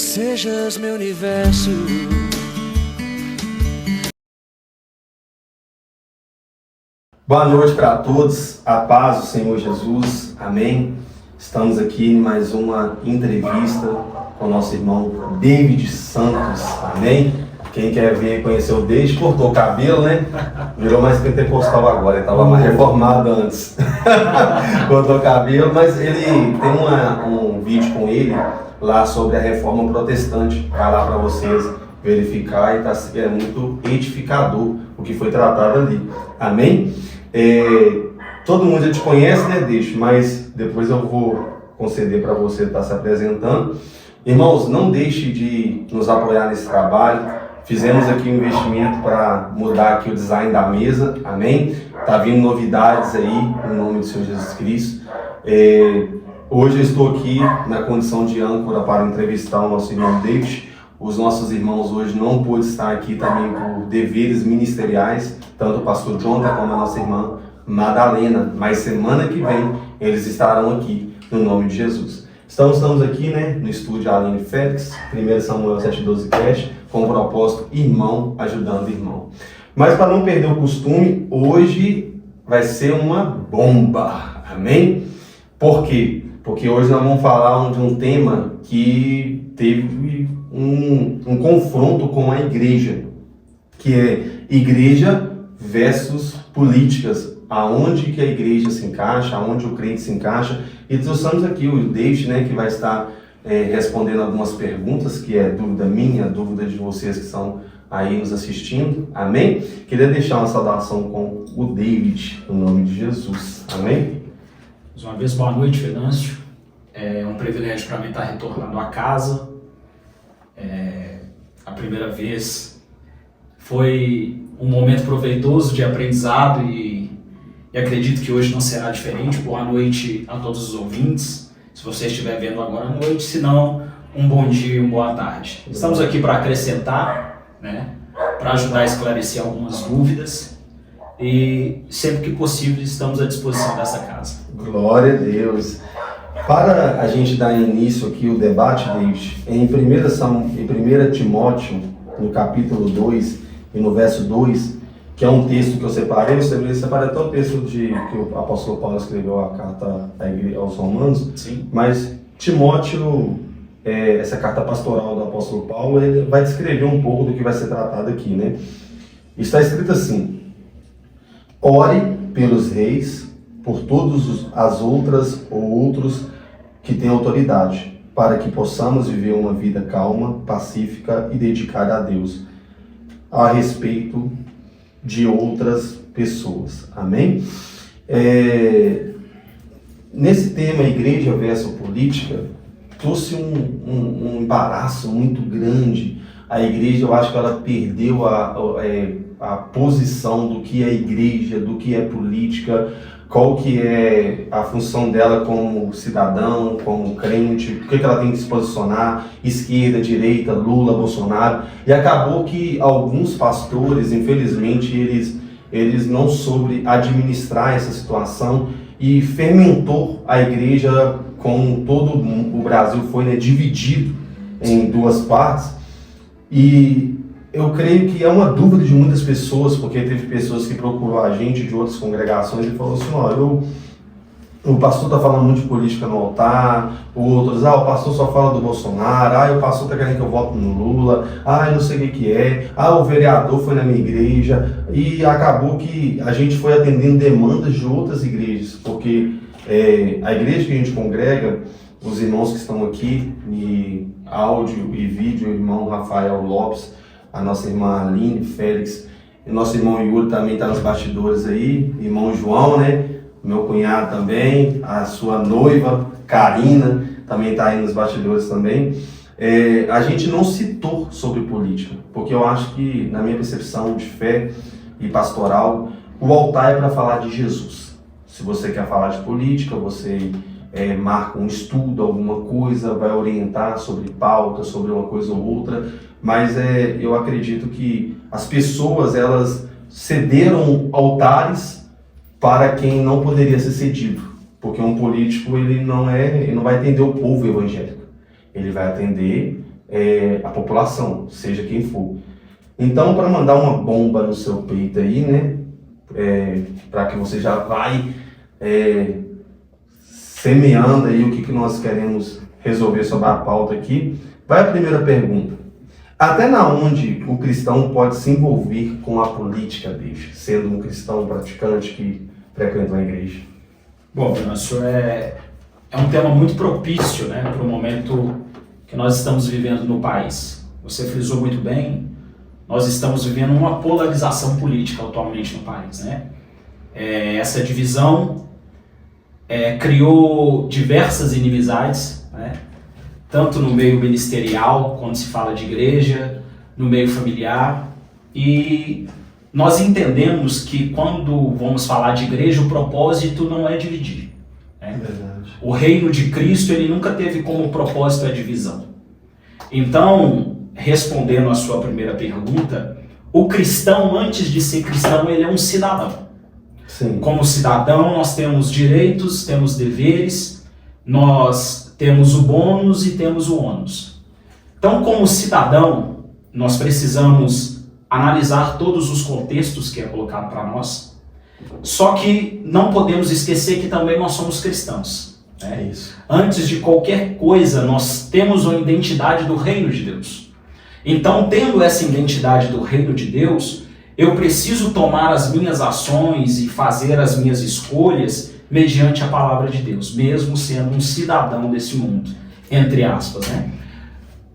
sejas meu universo. Boa noite para todos, a paz do Senhor Jesus, amém. Estamos aqui em mais uma entrevista com o nosso irmão David Santos, amém. Quem quer ver e conhecer o David, cortou o cabelo, né? Virou mais pentecostal agora, ele estava mais reformado antes. Cortou o cabelo, mas ele tem um vídeo com ele lá sobre a reforma protestante. Vai lá para vocês verificar e é muito edificador o que foi tratado ali, amém. Todo mundo já te conhece, né, Deixo? Mas depois eu vou conceder para você estar se apresentando. Irmãos, não deixe de nos apoiar nesse trabalho. Fizemos aqui um investimento para mudar aqui o design da mesa, amém? Tá vindo novidades aí, em nome do Senhor Jesus Cristo. Hoje eu estou aqui na condição de âncora para entrevistar o nosso irmão David. Os nossos irmãos hoje não pôde estar aqui também por deveres ministeriais, tanto o pastor Jonathan como a nossa irmã Madalena, mas semana que vem eles estarão aqui no nome de Jesus. Estamos aqui, né, no estúdio Aline Félix, 1 Samuel 7,12 Cast, com o propósito irmão ajudando irmão. Mas para não perder o costume, hoje vai ser uma bomba, amém? Por quê? Porque hoje nós vamos falar de um tema que teve um confronto com a igreja, que é igreja versus políticas, aonde que a igreja se encaixa, aonde o crente se encaixa. E trouxemos aqui o David, né, que vai estar respondendo algumas perguntas, que é dúvida minha, dúvida de vocês que estão aí nos assistindo, amém? Queria deixar uma saudação com o David, no nome de Jesus, amém? Mais uma vez, boa noite, Venâncio. É um privilégio para mim estar retornando a casa. A primeira vez foi um momento proveitoso de aprendizado e acredito que hoje não será diferente. Boa noite a todos os ouvintes, se você estiver vendo agora à noite, se não, um bom dia e uma boa tarde. Estamos aqui para acrescentar, né, para ajudar a esclarecer algumas dúvidas e sempre que possível estamos à disposição dessa casa. Glória a Deus. Para a gente dar início aqui o debate, David, em 1 Timóteo, no capítulo 2 e no verso 2, que é um texto que eu separei até o texto que o apóstolo Paulo escreveu a carta aos Romanos. Sim. Mas Timóteo, essa carta pastoral do apóstolo Paulo, ele vai descrever um pouco do que vai ser tratado aqui, né? Está escrito assim: ore pelos reis, por todas as outras ou outros que têm autoridade, para que possamos viver uma vida calma, pacífica e dedicada a Deus, a respeito de outras pessoas, amém? Nesse tema, igreja versus política, trouxe um embaraço muito grande. A igreja, eu acho que ela perdeu a posição do que é igreja, do que é política, qual que é a função dela como cidadão, como crente, o que ela tem que se posicionar, esquerda, direita, Lula, Bolsonaro. E acabou que alguns pastores, infelizmente, eles não soube administrar essa situação e fermentou a igreja, como todo o Brasil foi, né, dividido em duas partes. E eu creio que é uma dúvida de muitas pessoas, porque teve pessoas que procurou a gente de outras congregações e falou assim: olha, o pastor está falando muito de política no altar, outros, o pastor só fala do Bolsonaro, o pastor está querendo que eu vote no Lula, eu não sei o que é, o vereador foi na minha igreja, e acabou que a gente foi atendendo demandas de outras igrejas, porque a igreja que a gente congrega, os irmãos que estão aqui, e áudio e vídeo, o irmão Rafael Lopes, a nossa irmã Aline Félix, e nosso irmão Yuri também está nos bastidores aí, irmão João, né? Meu cunhado também, a sua noiva Karina também está aí nos bastidores também. A gente não citou sobre política, porque eu acho que, na minha percepção de fé e pastoral, o altar é para falar de Jesus. Se você quer falar de política, você marca um estudo, alguma coisa, vai orientar sobre pauta, sobre uma coisa ou outra, mas eu acredito que as pessoas, elas cederam altares para quem não poderia ser cedido, porque um político ele não vai atender o povo evangélico, ele vai atender a população, seja quem for. Então, para mandar uma bomba no seu peito aí, né, para que você já vai semeando aí o que nós queremos resolver sobre a pauta aqui, vai a primeira pergunta. Até na onde o cristão pode se envolver com a política dele, sendo um cristão praticante que frequenta a igreja? Bom, Venâncio, é um tema muito propício, né, para o momento que nós estamos vivendo no país. Você frisou muito bem, nós estamos vivendo uma polarização política atualmente no país, né? Essa divisão criou diversas inimizades, né? Tanto no meio ministerial, quando se fala de igreja, no meio familiar, e nós entendemos que quando vamos falar de igreja, o propósito não é dividir, né? Verdade. O reino de Cristo, ele nunca teve como propósito a divisão. Então, respondendo à sua primeira pergunta, o cristão, antes de ser cristão, ele é um cidadão. Sim. Como cidadão, nós temos direitos, temos deveres, nós temos o bônus e temos o ônus. Então, como cidadão, nós precisamos analisar todos os contextos que é colocado para nós. Só que não podemos esquecer que também nós somos cristãos, né? É isso. Antes de qualquer coisa, nós temos uma identidade do reino de Deus. Então, tendo essa identidade do reino de Deus, eu preciso tomar as minhas ações e fazer as minhas escolhas mediante a palavra de Deus, mesmo sendo um cidadão desse mundo, entre aspas, né?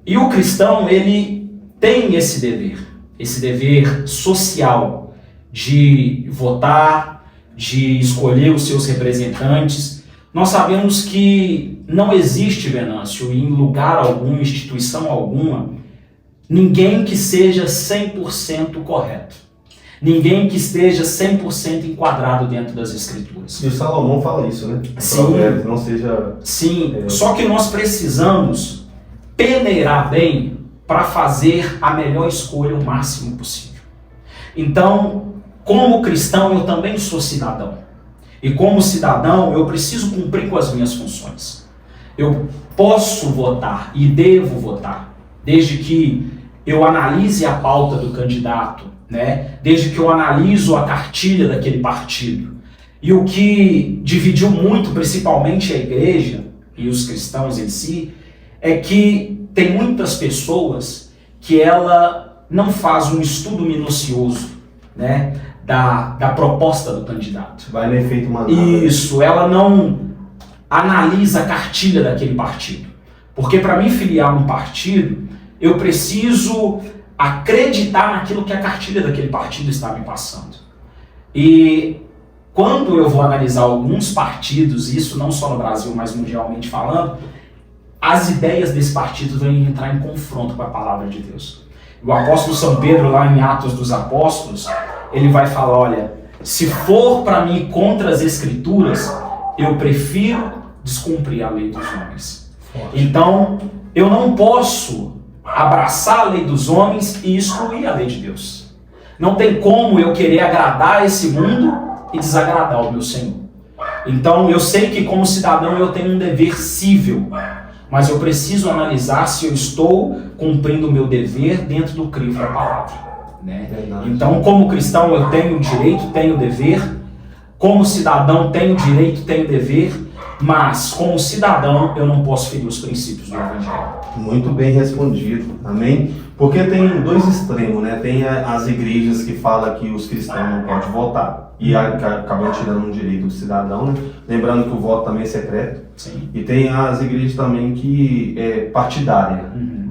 E o cristão, ele tem esse dever social de votar, de escolher os seus representantes. Nós sabemos que não existe, Venâncio, em lugar algum, instituição alguma, ninguém que seja 100% correto. Ninguém que esteja 100% enquadrado dentro das Escrituras. E o Salomão fala isso, né? Sim. Não seja... Sim, só que nós precisamos peneirar bem para fazer a melhor escolha o máximo possível. Então, como cristão, eu também sou cidadão. E como cidadão, eu preciso cumprir com as minhas funções. Eu posso votar e devo votar, desde que eu analise a pauta do candidato, né? Desde que eu analiso a cartilha daquele partido. E o que dividiu muito, principalmente a igreja e os cristãos em si, é que tem muitas pessoas que ela não faz um estudo minucioso, né, da proposta do candidato. Vai no efeito manada. Isso, ela não analisa a cartilha daquele partido. Porque para mim filiar um partido, eu preciso acreditar naquilo que a cartilha daquele partido está me passando. E quando eu vou analisar alguns partidos, isso não só no Brasil, mas mundialmente falando, as ideias desse partido vão entrar em confronto com a palavra de Deus. O apóstolo São Pedro, lá em Atos dos Apóstolos, ele vai falar, olha, se for para mim contra as Escrituras, eu prefiro descumprir a lei dos homens. Então, eu não posso abraçar a lei dos homens e excluir a lei de Deus. Não tem como eu querer agradar esse mundo e desagradar o meu Senhor. Então eu sei que como cidadão eu tenho um dever cível, mas eu preciso analisar se eu estou cumprindo o meu dever dentro do crivo da palavra, né? Então como cristão eu tenho o direito, tenho o dever, como cidadão tenho o direito, tenho o dever, mas como cidadão eu não posso ferir os princípios do Evangelho. Muito bem respondido, amém? Porque tem dois extremos, né? Tem as igrejas que falam que os cristãos não podem votar e acabam tirando um direito do cidadão, né? Lembrando que o voto também é secreto. Sim. E tem as igrejas também que é partidária,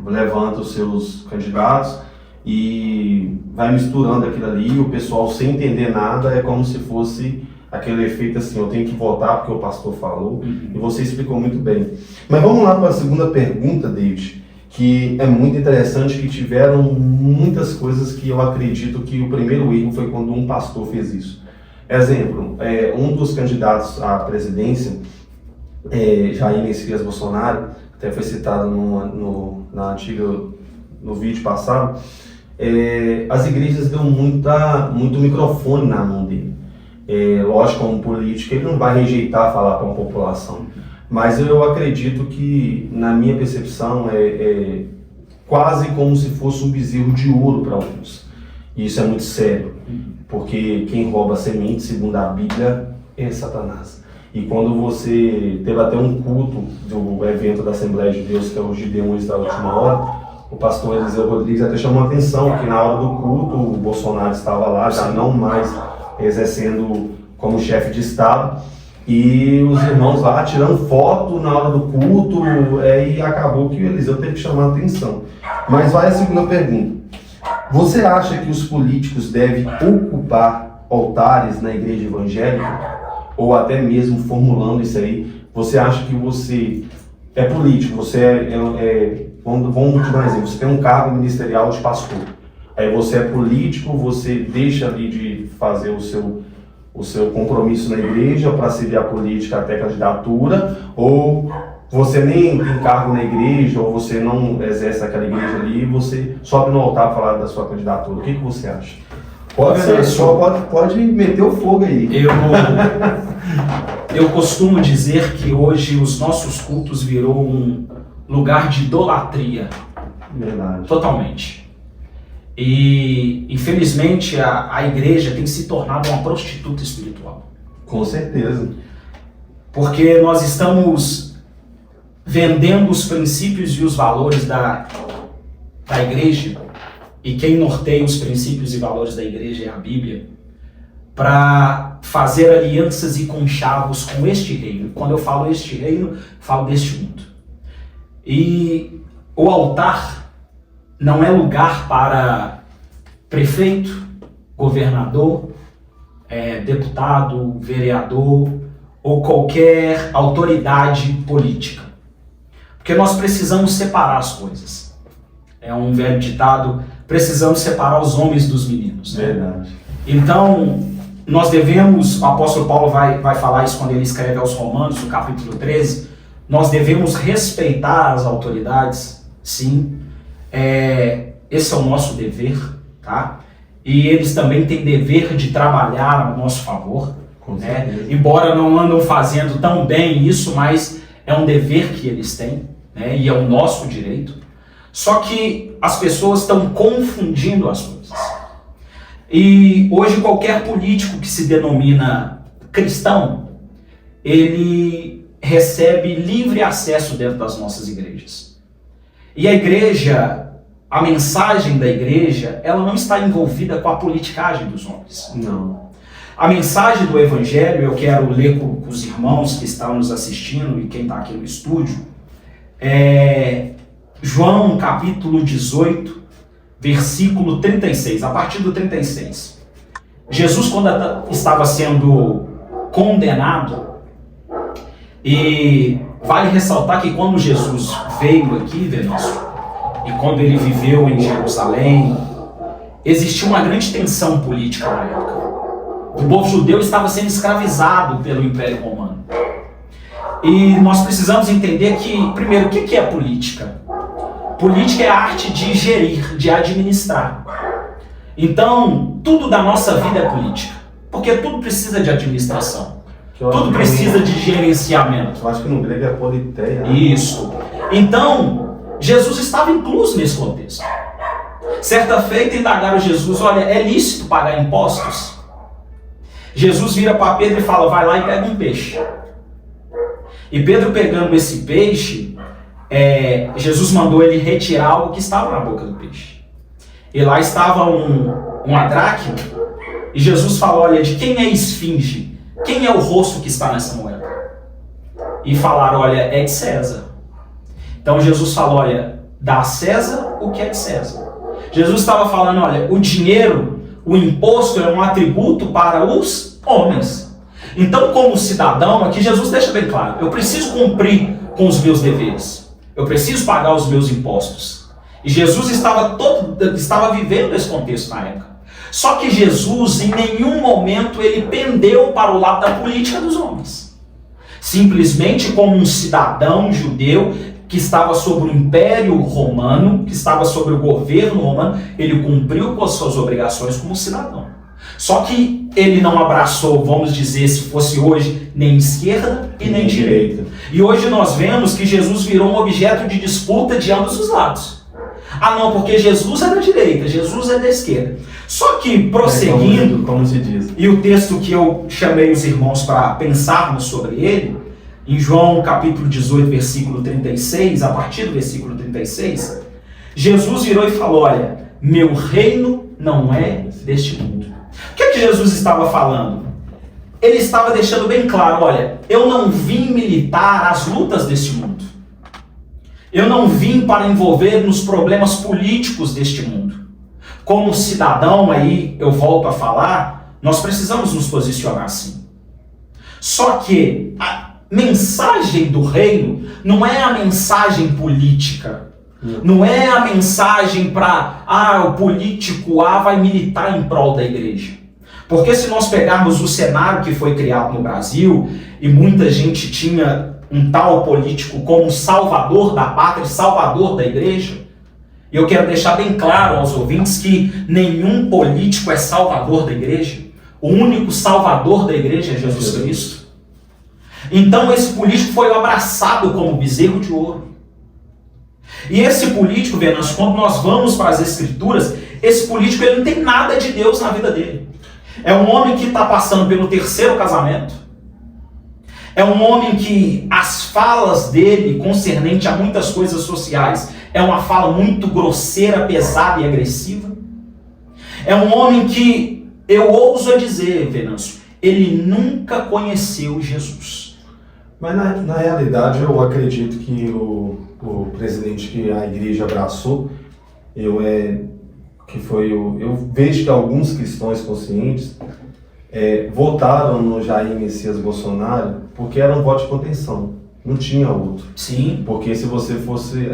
levanta os seus candidatos e vai misturando aquilo ali, o pessoal sem entender nada, é como se fosse aquele efeito assim, eu tenho que votar porque o pastor falou, e você explicou muito bem. Mas vamos lá para a segunda pergunta, David, que é muito interessante, que tiveram muitas coisas que eu acredito que o primeiro erro foi quando um pastor fez isso. Exemplo, um dos candidatos à presidência, Jair Messias Bolsonaro, até foi citado no vídeo passado, as igrejas dão muito microfone na mão dele. Lógico, como político, ele não vai rejeitar falar para uma população, mas eu acredito que, na minha percepção, quase como se fosse um bezerro de ouro para alguns. E isso é muito sério, porque quem rouba a semente, segundo a Bíblia, é Satanás. E quando você teve até um culto do evento da Assembleia de Deus, que é o Gideões da Última Hora, o pastor Eliseu Rodrigues até chamou a atenção que na hora do culto o Bolsonaro estava lá, já não mais exercendo como chefe de Estado, e os irmãos lá tirando foto na hora do culto, e acabou que o Eliseu teve que chamar a atenção. Mas vai a segunda pergunta. Você acha que os políticos devem ocupar altares na igreja evangélica? Ou até mesmo formulando isso aí, você acha que você é político, você vamos te dar um exemplo, você tem um cargo ministerial de pastor, aí você é político, você deixa ali de fazer o seu compromisso na igreja para servir a política até candidatura, ou você nem tem cargo na igreja, ou você não exerce aquela igreja ali, e você sobe no altar para falar da sua candidatura. O que você acha? Pode meter o fogo aí. Eu costumo dizer que hoje os nossos cultos virou um lugar de idolatria. Verdade. Totalmente. E, infelizmente, a igreja tem se tornado uma prostituta espiritual. Com certeza. Porque nós estamos vendendo os princípios e os valores da igreja, e quem norteia os princípios e valores da igreja é a Bíblia, para fazer alianças e conchavos com este reino. Quando eu falo este reino, falo deste mundo. E o altar não é lugar para prefeito, governador, deputado, vereador ou qualquer autoridade política. Porque nós precisamos separar as coisas. É um velho ditado, precisamos separar os homens dos meninos. Né? Verdade. Então, nós devemos, o apóstolo Paulo vai falar isso quando ele escreve aos Romanos, no capítulo 13, nós devemos respeitar as autoridades, sim, esse é o nosso dever, tá? E eles também têm dever de trabalhar ao nosso favor, né? Embora não andam fazendo tão bem isso, mas é um dever que eles têm, né? E é o nosso direito. Só que as pessoas estão confundindo as coisas. E hoje qualquer político que se denomina cristão, ele recebe livre acesso dentro das nossas igrejas. E a igreja, a mensagem da igreja, ela não está envolvida com a politicagem dos homens. Não. A mensagem do Evangelho, eu quero ler com os irmãos que estão nos assistindo e quem está aqui no estúdio, João capítulo 18, versículo 36, a partir do 36. Jesus, quando estava sendo condenado, e vale ressaltar que quando Jesus veio aqui, Venâncio, e quando ele viveu em Jerusalém, existia uma grande tensão política na época. O povo judeu estava sendo escravizado pelo Império Romano. E nós precisamos entender que, primeiro, o que é política? Política é a arte de gerir, de administrar. Então, tudo da nossa vida é política, porque tudo precisa de administração. Tudo precisa de gerenciamento. Eu acho que no grego é politeia. Isso. Então, Jesus estava incluso nesse contexto. Certa feita indagaram Jesus, olha, é lícito pagar impostos? Jesus vira para Pedro e fala, vai lá e pega um peixe. E Pedro pegando esse peixe, Jesus mandou ele retirar algo que estava na boca do peixe. E lá estava uma dracma, e Jesus falou, olha, de quem é a esfinge? Quem é o rosto que está nessa moeda? E falaram, olha, é de César. Então Jesus falou, olha, dá a César o que é de César. Jesus estava falando, olha, o dinheiro, o imposto é um atributo para os homens. Então, como cidadão, aqui Jesus deixa bem claro, eu preciso cumprir com os meus deveres. Eu preciso pagar os meus impostos. E Jesus estava vivendo esse contexto na época. Só que Jesus, em nenhum momento, ele pendeu para o lado da política dos homens. Simplesmente como um cidadão judeu que estava sobre o Império Romano, que estava sobre o governo romano, ele cumpriu com as suas obrigações como cidadão. Só que ele não abraçou, vamos dizer, se fosse hoje, nem esquerda e nem direita. E hoje nós vemos que Jesus virou um objeto de disputa de ambos os lados. Ah, não, porque Jesus é da direita, Jesus é da esquerda. Só que, prosseguindo, como se diz. E o texto que eu chamei os irmãos para pensarmos sobre ele, em João capítulo 18, versículo 36, a partir do versículo 36, Jesus virou e falou: olha, meu reino não é deste mundo. O que Jesus estava falando? Ele estava deixando bem claro: olha, eu não vim militar as lutas deste mundo. Eu não vim para envolver nos problemas políticos deste mundo. Como cidadão, aí eu volto a falar, nós precisamos nos posicionar assim. Só que a mensagem do reino não é a mensagem política. Não é a mensagem para, o político A vai militar em prol da igreja. Porque se nós pegarmos o cenário que foi criado no Brasil, e muita gente tinha um tal político como salvador da pátria, salvador da igreja, eu quero deixar bem claro aos ouvintes que nenhum político é salvador da igreja. O único salvador da igreja é Jesus Cristo. Então esse político foi abraçado como bezerro de ouro. E esse político, Venâncio, quando nós vamos para as escrituras, esse político ele não tem nada de Deus na vida dele. É um homem que está passando pelo terceiro casamento. É um homem que as falas dele concernente a muitas coisas sociais é uma fala muito grosseira, pesada e agressiva. É um homem que, eu ouso dizer, Venâncio, ele nunca conheceu Jesus. Mas na realidade eu acredito que o presidente que a igreja abraçou, eu vejo que alguns cristãos conscientes votaram no Jair Messias Bolsonaro porque era um voto de contenção, não tinha outro. Sim. Porque se você fosse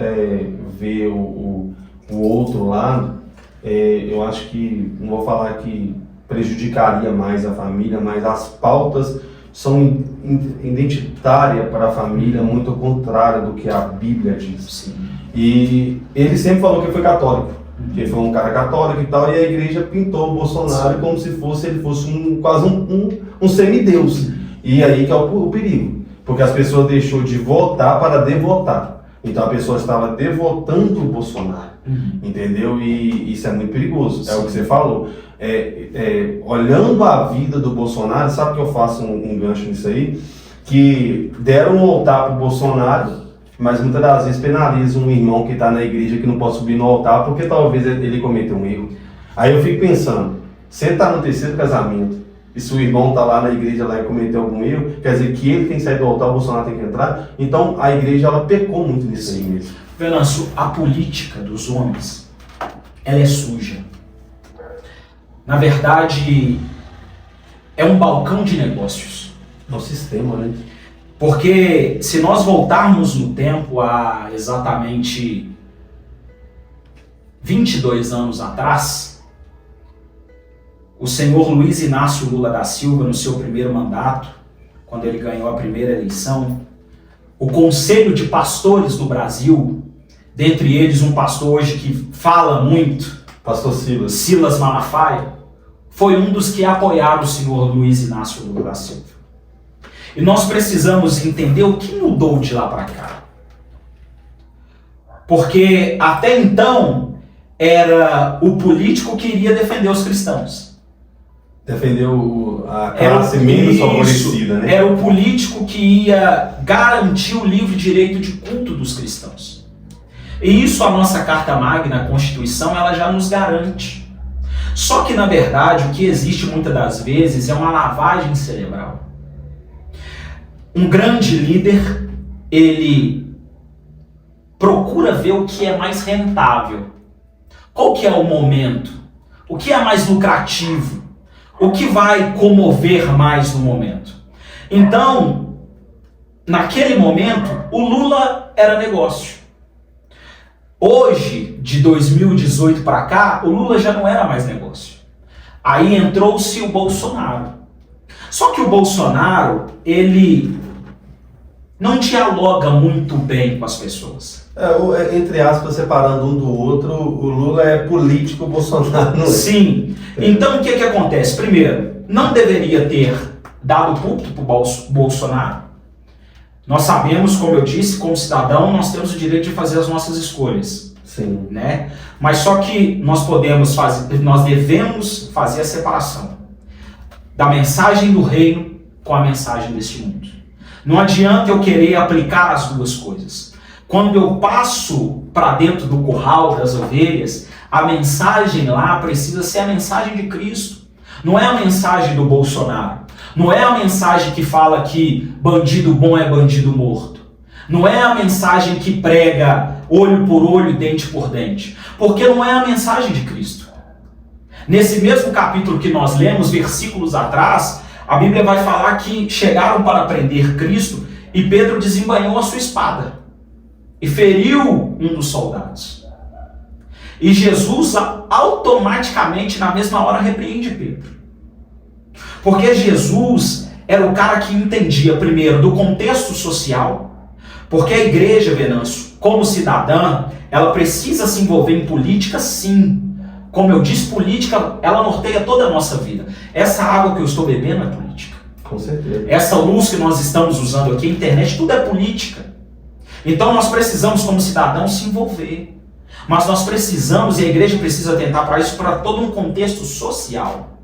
ver o outro lado, eu acho que, não vou falar que prejudicaria mais a família, mas as pautas são identitárias para a família, muito ao contrário do que a Bíblia diz. Sim. E ele sempre falou que foi católico, que foi um cara católico e tal, e a igreja pintou o Bolsonaro Sim. como se ele fosse quase um semideus. E aí que é o perigo, porque as pessoas deixou de votar para devotar. Então a pessoa estava devotando o Bolsonaro, entendeu? E isso é muito perigoso, Sim. é o que você falou. Olhando a vida do Bolsonaro, sabe que eu faço um gancho nisso aí? Que deram um altar para o Bolsonaro, mas muitas das vezes penalizam um irmão que está na igreja que não pode subir no altar porque talvez ele cometeu um erro. Aí eu fico pensando, você está no terceiro casamento, e se o irmão está lá na igreja lá e cometeu algum erro, quer dizer que ele tem que sair do altar, o Bolsonaro tem que entrar. Então a igreja ela pecou muito nisso aí mesmo. Venâncio, a política dos homens, ela é suja. Na verdade, é um balcão de negócios. É um sistema, né? Porque se nós voltarmos no tempo há exatamente 22 anos atrás, o senhor Luiz Inácio Lula da Silva, no seu primeiro mandato, quando ele ganhou a primeira eleição, o Conselho de Pastores do Brasil, dentre eles um pastor hoje que fala muito, Pastor Silas Malafaia, foi um dos que apoiaram o senhor Luiz Inácio Lula da Silva. E nós precisamos entender o que mudou de lá para cá. Porque até então era o político que iria defender os cristãos. Defender a classe menos favorecida, né? Era o político que ia garantir o livre direito de culto dos cristãos. E isso a nossa Carta Magna, a Constituição, ela já nos garante. Só que, na verdade, o que existe muitas das vezes é uma lavagem cerebral. Um grande líder, ele procura ver o que é mais rentável. Qual que é o momento? O que é mais lucrativo? O que vai comover mais no momento? Então, naquele momento, o Lula era negócio. Hoje, de 2018 para cá, o Lula já não era mais negócio. Aí entrou-se o Bolsonaro. Só que o Bolsonaro, ele não dialoga muito bem com as pessoas. Entre aspas, separando um do outro, o Lula é político, o Bolsonaro não é. Sim. Então o que acontece? Primeiro, não deveria ter dado púlpito para o Bolsonaro. Nós sabemos, como eu disse, como cidadão, nós temos o direito de fazer as nossas escolhas. Sim. Sim. né? Mas só que nós devemos fazer a separação da mensagem do reino com a mensagem deste mundo. Não adianta eu querer aplicar as duas coisas. Quando eu passo para dentro do curral das ovelhas, a mensagem lá precisa ser a mensagem de Cristo. Não é a mensagem do Bolsonaro. Não é a mensagem que fala que bandido bom é bandido morto. Não é a mensagem que prega olho por olho, dente por dente. Porque não é a mensagem de Cristo. Nesse mesmo capítulo que nós lemos, versículos atrás, a Bíblia vai falar que chegaram para prender Cristo e Pedro desembainhou a sua espada e feriu um dos soldados. E Jesus automaticamente, na mesma hora, repreende Pedro. Porque Jesus era o cara que entendia, primeiro, do contexto social, porque a igreja, Venâncio, como cidadã, ela precisa se envolver em política, sim. Como eu disse, política, ela norteia toda a nossa vida. Essa água que eu estou bebendo é política. Com certeza. Essa luz que nós estamos usando aqui, a internet, tudo é política. Então nós precisamos, como cidadãos, se envolver. Mas nós precisamos, e a igreja precisa atentar para isso, para todo um contexto social.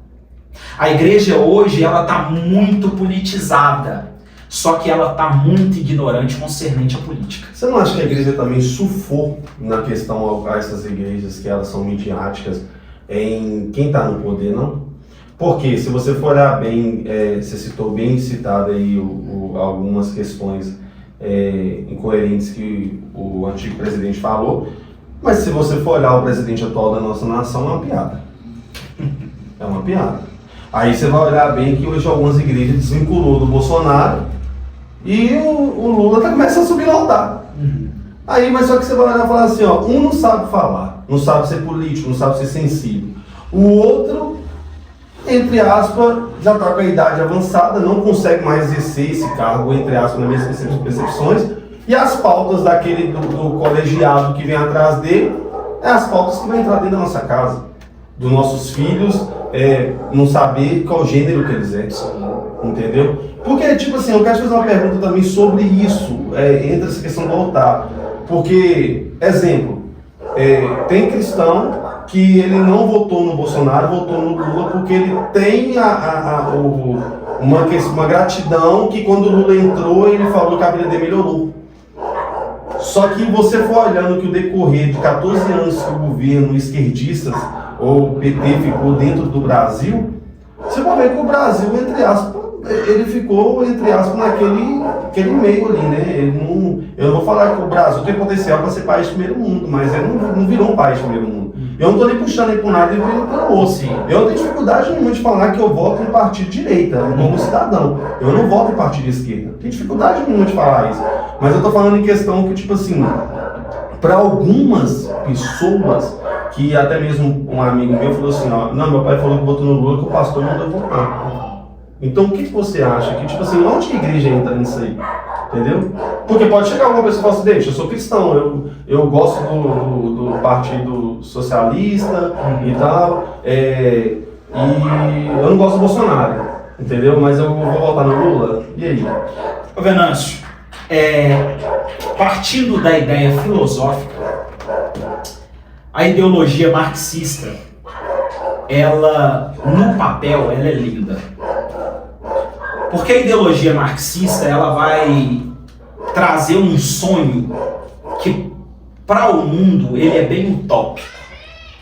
A igreja hoje, ela está muito politizada. Só que ela está muito ignorante concernente à política. Você não acha que a igreja também surfou na questão a essas igrejas, que elas são midiáticas, em quem está no poder, não? Porque, se você for olhar bem, você citou bem citado aí algumas questões incoerentes que o antigo presidente falou, mas se você for olhar o presidente atual da nossa nação, é uma piada. É uma piada. Aí você vai olhar bem que hoje algumas igrejas desvinculou do Bolsonaro e o Lula tá começando a subir no altar. Aí, mas só que você vai olhar e falar assim, ó, um não sabe falar, não sabe ser político, não sabe ser sensível. O outro, entre aspas, já está com a idade avançada, não consegue mais exercer esse cargo, entre aspas, nas minhas percepções, e as pautas daquele do colegiado que vem atrás dele, é as pautas que vão entrar dentro da nossa casa, dos nossos filhos, não saber qual gênero que eles são, entendeu? Porque, tipo assim, eu quero te fazer uma pergunta também sobre isso, entre essa questão do altar. Porque, exemplo, tem cristão que ele não votou no Bolsonaro, votou no Lula, porque ele tem uma gratidão que quando o Lula entrou, ele falou que a vida dele melhorou. Só que você for olhando que o decorrer de 14 anos que o governo esquerdistas, ou o PT ficou dentro do Brasil, você vai ver que o Brasil, entre aspas, ele ficou, entre aspas, naquele meio ali, né? Eu não vou falar que o Brasil tem potencial para ser país de primeiro mundo, mas ele não virou um país de primeiro mundo. Eu não estou nem puxando ele para um lado e virando para o outro. Eu não tenho dificuldade nenhuma de falar que eu voto em partido de direita, como cidadão. Eu não voto em partido de esquerda. Não tenho dificuldade nenhuma de falar isso. Mas eu estou falando em questão que, tipo assim, para algumas pessoas, que até mesmo um amigo meu falou assim, ó, não, meu pai falou que votou no Lula, que o pastor mandou votar. Então, o que você acha? Que, tipo assim, onde que a igreja entra nisso aí? Entendeu? Porque pode chegar alguma pessoa e falar assim, deixa, eu sou cristão, eu gosto do Partido Socialista e tal, e eu não gosto do Bolsonaro, entendeu? Mas eu vou votar no Lula, e aí? Ô Venâncio, partindo da ideia filosófica, a ideologia marxista, ela, no papel, ela é linda. Porque a ideologia marxista, ela vai trazer um sonho que, para o mundo, ele é bem utópico.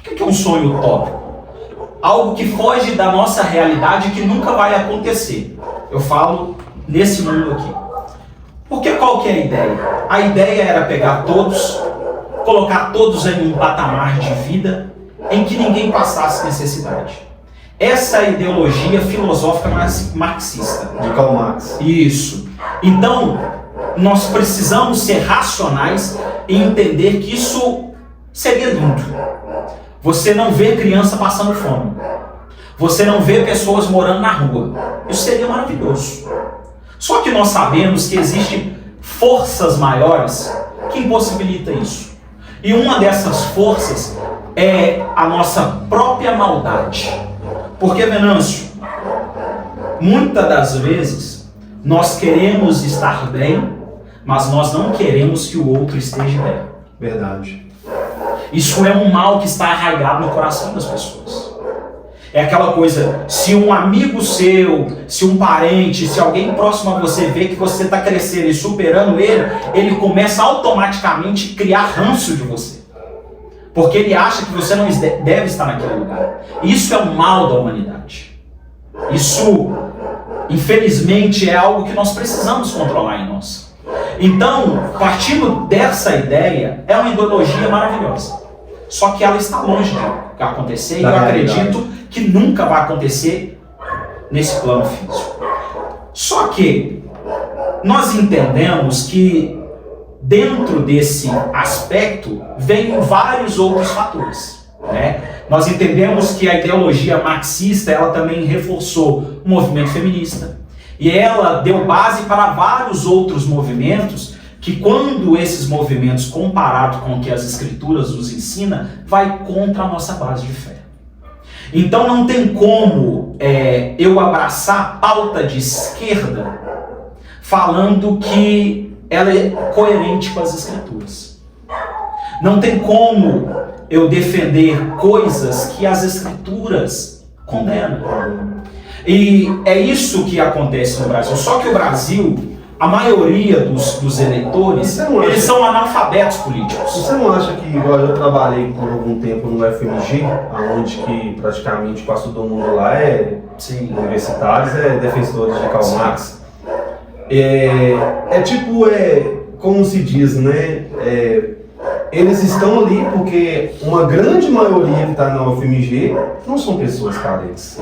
O que é um sonho utópico? Algo que foge da nossa realidade e que nunca vai acontecer. Eu falo nesse mundo aqui. Porque qual que é a ideia? A ideia era pegar todos, colocar todos em um patamar de vida em que ninguém passasse necessidade. Essa é a ideologia filosófica marxista. De Karl Marx. Isso. Então, nós precisamos ser racionais e entender que isso seria lindo. Você não vê criança passando fome. Você não vê pessoas morando na rua. Isso seria maravilhoso. Só que nós sabemos que existem forças maiores que impossibilitam isso. E uma dessas forças é a nossa própria maldade. Porque, Venâncio, muitas das vezes nós queremos estar bem, mas nós não queremos que o outro esteja bem. Verdade. Isso é um mal que está arraigado no coração das pessoas. É aquela coisa, se um amigo seu, se um parente, se alguém próximo a você vê que você está crescendo e superando ele começa automaticamente a criar ranço de você. Porque ele acha que você não deve estar naquele lugar. Isso é um mal da humanidade. Isso, infelizmente, é algo que nós precisamos controlar em nós. Então, partindo dessa ideia, é uma ideologia maravilhosa. Só que ela está longe de acontecer e eu acredito que nunca vai acontecer nesse plano físico. Só que nós entendemos que dentro desse aspecto vem vários outros fatores, né? Nós entendemos que a ideologia marxista ela também reforçou o movimento feminista e ela deu base para vários outros movimentos que quando esses movimentos comparados com o que as escrituras nos ensinam, vai contra a nossa base de fé. Então não tem como eu abraçar a pauta de esquerda falando que ela é coerente com as escrituras. Não tem como eu defender coisas que as escrituras condenam. E é isso que acontece no Brasil. Só que o Brasil, a maioria dos eleitores, eles são analfabetos políticos. Você não acha que, igual eu trabalhei por algum tempo no FMG, onde que praticamente quase todo mundo lá é universitários, é defensores de Karl Marx. Como se diz, né? Eles estão ali porque uma grande maioria que está na UFMG não são pessoas carentes.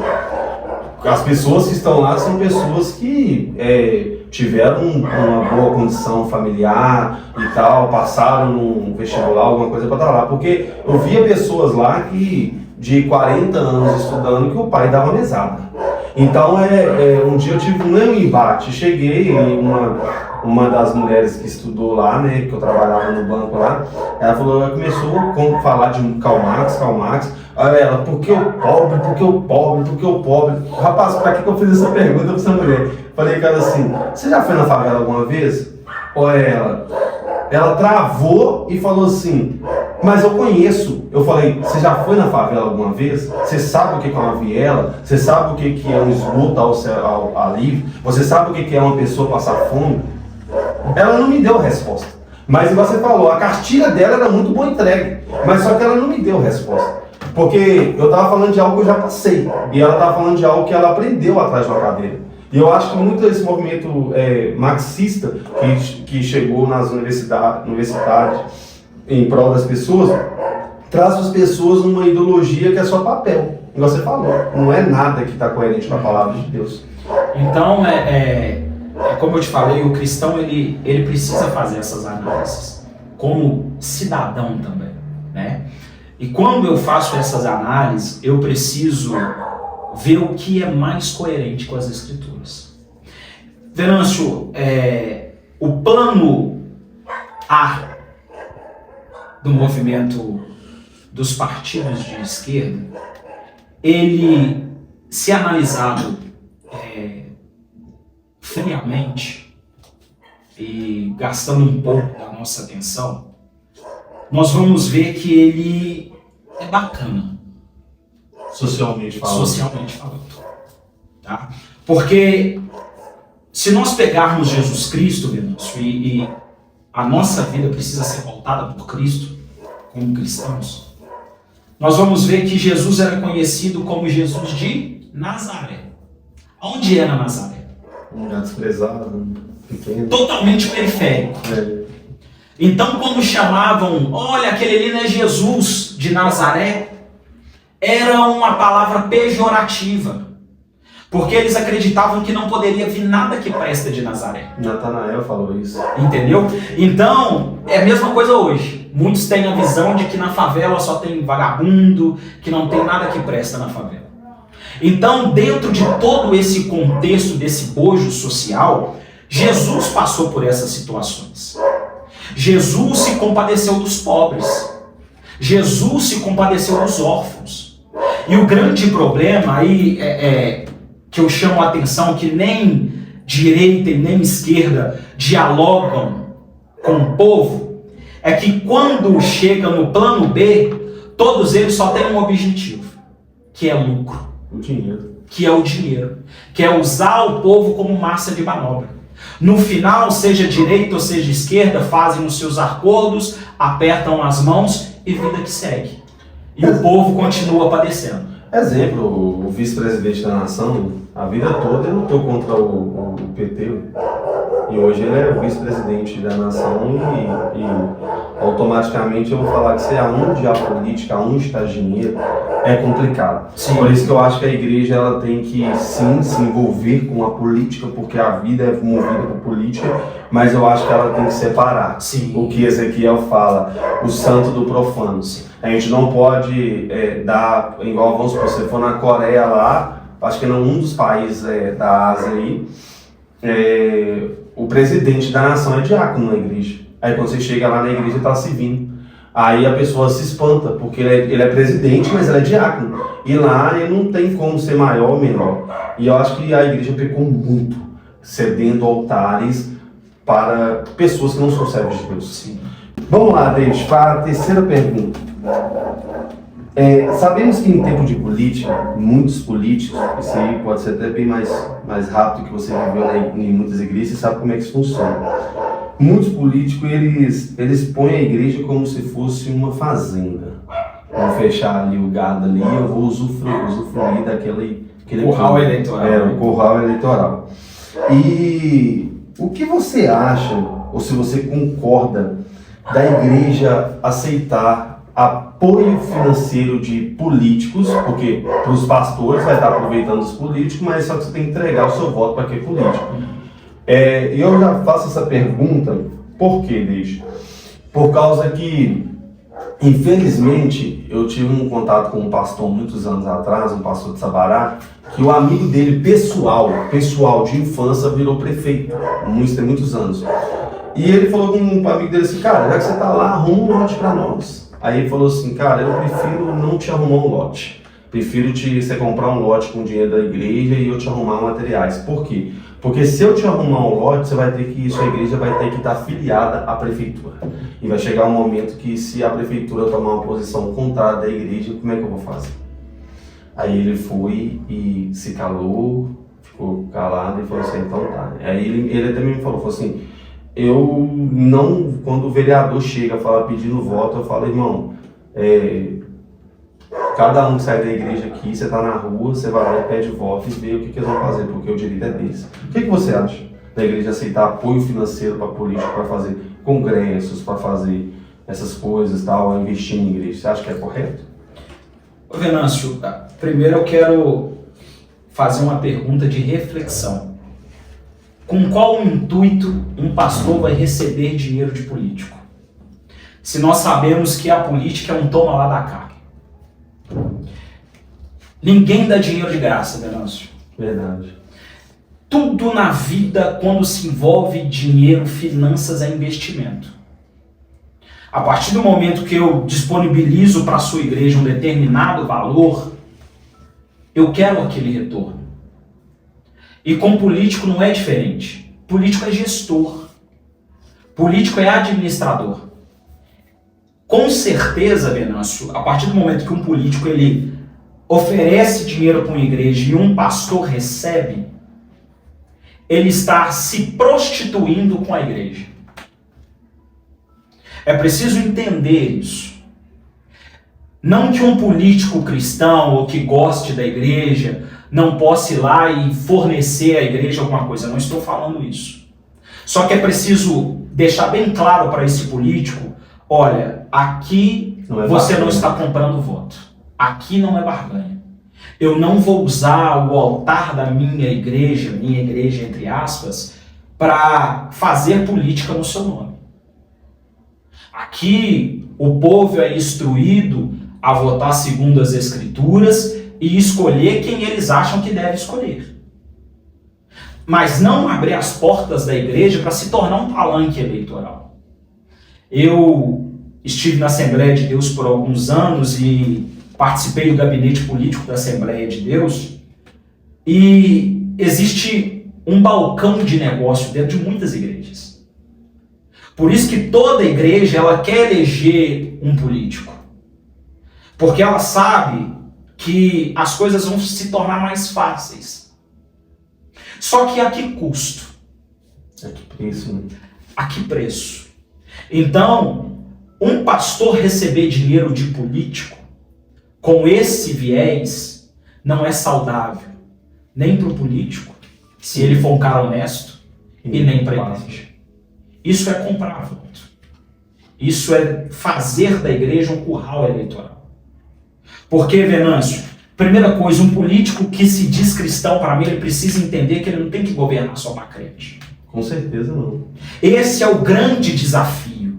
As pessoas que estão lá são pessoas que tiveram uma boa condição familiar e tal, passaram num vestibular, alguma coisa para estar lá. Porque eu via pessoas lá que de 40 anos estudando que o pai dava mesada. Então, um dia eu tive um embate, cheguei e uma das mulheres que estudou lá, né, que eu trabalhava no banco lá, ela começou a falar de Karl Marx, aí ela, por que o pobre? Rapaz, pra que eu fiz essa pergunta pra essa mulher? Falei com ela assim, você já foi na favela alguma vez? Ou ela travou e falou assim, mas eu conheço. Eu falei, você já foi na favela alguma vez? Você sabe o que é uma viela? Você sabe o que é um esgoto ao livre? Você sabe o que é uma pessoa passar fome? Ela não me deu resposta. Mas você falou, a cartilha dela era muito bom entregue. Mas só que ela não me deu resposta. Porque eu estava falando de algo que eu já passei. E ela estava falando de algo que ela aprendeu atrás de uma cadeira. E eu acho que muito desse movimento marxista que chegou nas universidades em prol das pessoas, traz para as pessoas uma ideologia que é só papel. Igual você falou, não é nada que está coerente com a palavra de Deus. Então, como eu te falei, o cristão ele precisa fazer essas análises, como cidadão também, né? E quando eu faço essas análises, eu preciso ver o que é mais coerente com as escrituras. Venâncio, o plano A do movimento dos partidos de esquerda, ele, se analisado friamente e gastando um pouco da nossa atenção, nós vamos ver que ele é bacana. Socialmente falando. Tá? Porque se nós pegarmos Jesus Cristo, Venâncio, e a nossa vida precisa ser pautada por Cristo, como cristãos, nós vamos ver que Jesus era conhecido como Jesus de Nazaré. Onde era Nazaré? Um lugar desprezado, pequeno. Totalmente periférico. Então, quando chamavam, olha, aquele ali não é Jesus de Nazaré, era uma palavra pejorativa. Porque eles acreditavam que não poderia vir nada que presta de Nazaré. Natanael falou isso. Entendeu? Então, é a mesma coisa hoje. Muitos têm a visão de que na favela só tem vagabundo, que não tem nada que presta na favela. Então, dentro de todo esse contexto, desse bojo social, Jesus passou por essas situações. Jesus se compadeceu dos pobres. Jesus se compadeceu dos órfãos. E o grande problema aí que eu chamo a atenção, que nem direita e nem esquerda dialogam com o povo, é que quando chega no plano B, todos eles só têm um objetivo, que é lucro. O dinheiro. Que é o dinheiro. Que é usar o povo como massa de manobra. No final, seja direita ou seja esquerda, fazem os seus acordos, apertam as mãos e vida que segue. E o povo continua padecendo. Exemplo, o vice-presidente da nação, a vida toda ele lutou contra o PT. E hoje ele é o vice-presidente da nação e automaticamente eu vou falar que se aonde há política, aonde está dinheiro, é complicado. Sim. Por isso que eu acho que a igreja ela tem que sim se envolver com a política, porque a vida é movida por política, mas eu acho que ela tem que separar. Sim. O que Ezequiel fala, o santo do profano. Sim. A gente não pode dar, igual vamos supor, se for na Coreia lá, acho que em um dos países da Ásia aí, o presidente da nação é diácono na igreja. Aí quando você chega lá na igreja, está servindo. Aí a pessoa se espanta, porque ele é presidente, mas ele é diácono. E lá ele não tem como ser maior ou menor. E eu acho que a igreja pecou muito, cedendo altares para pessoas que não são servos de Deus. Sim. Vamos lá, David, para a terceira pergunta. Sabemos que em tempo de política, muitos políticos, isso aí pode ser até bem mais rápido que você viveu em muitas igrejas, sabe como é que isso funciona. Muitos políticos, eles põem a igreja como se fosse uma fazenda. Vou fechar ali o gado ali, eu vou usufruir daquele curral eleitoral. O curral eleitoral. E o que você acha, ou se você concorda, da igreja aceitar apoio financeiro de políticos, porque para os pastores vai estar aproveitando os políticos, mas só que você tem que entregar o seu voto para aquele político. Eu já faço essa pergunta, por quê, Deixa? Por causa que, infelizmente, eu tive um contato com um pastor muitos anos atrás, um pastor de Sabará, que o amigo dele, pessoal de infância, virou prefeito, tem muitos anos. E ele falou com um amigo dele assim, cara, já que você tá lá, arruma um lote para nós. Aí ele falou assim, cara, eu prefiro não te arrumar um lote. Prefiro você comprar um lote com dinheiro da igreja e eu te arrumar materiais. Por quê? Porque se eu te arrumar um lote, sua igreja vai ter que estar afiliada à prefeitura. E vai chegar um momento que se a prefeitura tomar uma posição contrária da igreja, como é que eu vou fazer? Aí ele foi e se calou, ficou calado e falou assim, então tá. Aí ele também me falou assim, quando o vereador chega pedindo voto, eu falo, irmão, cada um que sai da igreja aqui, você está na rua, você vai lá e pede voto e vê o que eles vão fazer, porque o direito é deles. O que você acha da igreja aceitar apoio financeiro para político, para fazer congressos, para fazer essas coisas, tal, investir em igreja? Você acha que é correto? Ô Venâncio, primeiro eu quero fazer uma pergunta de reflexão. Com qual intuito um pastor vai receber dinheiro de político? Se nós sabemos que a política é um toma lá da cá. Ninguém dá dinheiro de graça, Venâncio. Verdade. Tudo na vida, quando se envolve dinheiro, finanças, é investimento. A partir do momento que eu disponibilizo para a sua igreja um determinado valor, eu quero aquele retorno. E com político não é diferente. Político é gestor. Político é administrador. Com certeza, Venâncio, a partir do momento que um político ele oferece dinheiro para uma igreja e um pastor recebe, ele está se prostituindo com a igreja. É preciso entender isso. Não que um político cristão ou que goste da igreja não possa ir lá e fornecer à igreja alguma coisa. Eu não estou falando isso. Só que é preciso deixar bem claro para esse político, olha, aqui você não está comprando voto. Aqui não é barganha. Eu não vou usar o altar da minha igreja entre aspas, para fazer política no seu nome. Aqui o povo é instruído a votar segundo as escrituras e escolher quem eles acham que deve escolher. Mas não abrir as portas da igreja para se tornar um palanque eleitoral. Eu estive na Assembleia de Deus por alguns anos e participei do gabinete político da Assembleia de Deus, e existe um balcão de negócio dentro de muitas igrejas. Por isso que toda igreja ela quer eleger um político. Porque ela sabe que as coisas vão se tornar mais fáceis. Só que a que custo? A que preço, né? A que preço? Então, um pastor receber dinheiro de político com esse viés não é saudável. Nem para o político, se ele for um cara honesto, e nem para a igreja. Isso é comprar voto. Isso é fazer da igreja um curral eleitoral. Porque, Venâncio, primeira coisa, um político que se diz cristão, para mim, ele precisa entender que ele não tem que governar só para crente. Com certeza não. Esse é o grande desafio.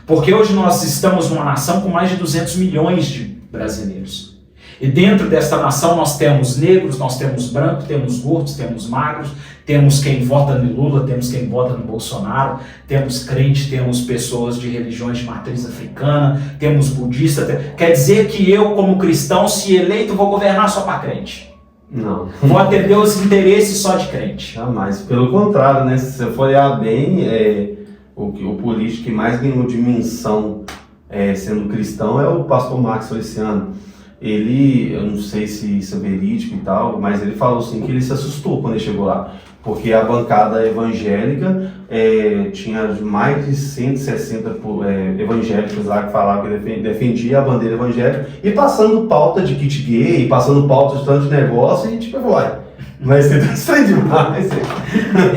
Porque hoje nós estamos numa nação com mais de 200 milhões de brasileiros. E dentro desta nação nós temos negros, nós temos brancos, temos gordos, temos magros, temos quem vota no Lula, temos quem vota no Bolsonaro, temos crente, temos pessoas de religiões de matriz africana, temos budista. Quer dizer que eu, como cristão, se eleito, vou governar só para crente? Não. Vou atender os interesses só de crente? Jamais. Pelo contrário, né? Se você for olhar bem, o político que mais ganhou dimensão sendo cristão é o pastor Max Feliciano. Ele, eu não sei se isso é verídico e tal, mas ele falou assim que ele se assustou quando ele chegou lá, porque a bancada evangélica tinha mais de 160 evangélicos lá que falavam que defendia a bandeira evangélica e passando pauta de kit gay, passando pauta de tanto de negócio e tipo, vai ser estranho demais.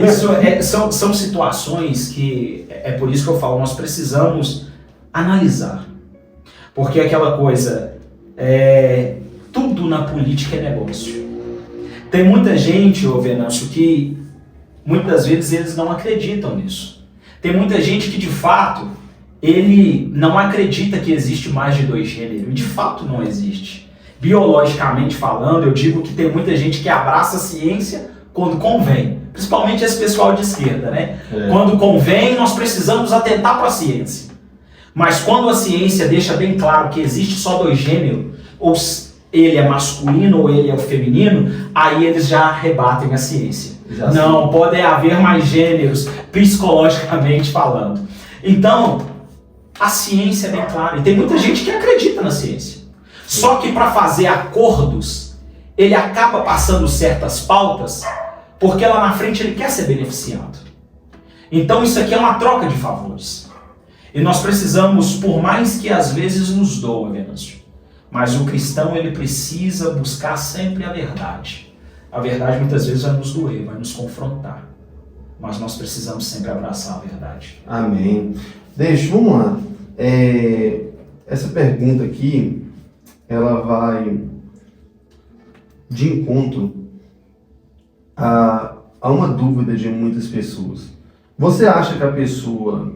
Isso são situações que, é por isso que eu falo, nós precisamos analisar, porque aquela coisa... tudo na política é negócio. Tem muita gente, Venâncio, que muitas vezes eles não acreditam nisso. Tem muita gente que de fato ele não acredita que existe mais de dois gêneros. De fato não existe. Biologicamente falando, eu digo que tem muita gente que abraça a ciência quando convém. Principalmente esse pessoal de esquerda, né? Quando convém, nós precisamos atentar para a ciência. Mas quando a ciência deixa bem claro que existe só dois gêneros, ou ele é masculino ou ele é o feminino, aí eles já rebatem a ciência. Não, podem haver mais gêneros, psicologicamente falando. Então, a ciência é bem clara. E tem muita gente que acredita na ciência. Só que para fazer acordos, ele acaba passando certas pautas, porque lá na frente ele quer ser beneficiado. Então isso aqui é uma troca de favores. E nós precisamos, por mais que às vezes nos doa, Venâncio, mas o cristão ele precisa buscar sempre a verdade. A verdade muitas vezes vai nos doer, vai nos confrontar. Mas nós precisamos sempre abraçar a verdade. Amém. Vamos lá. Essa pergunta aqui, ela vai de encontro a uma dúvida de muitas pessoas. Você acha que a pessoa,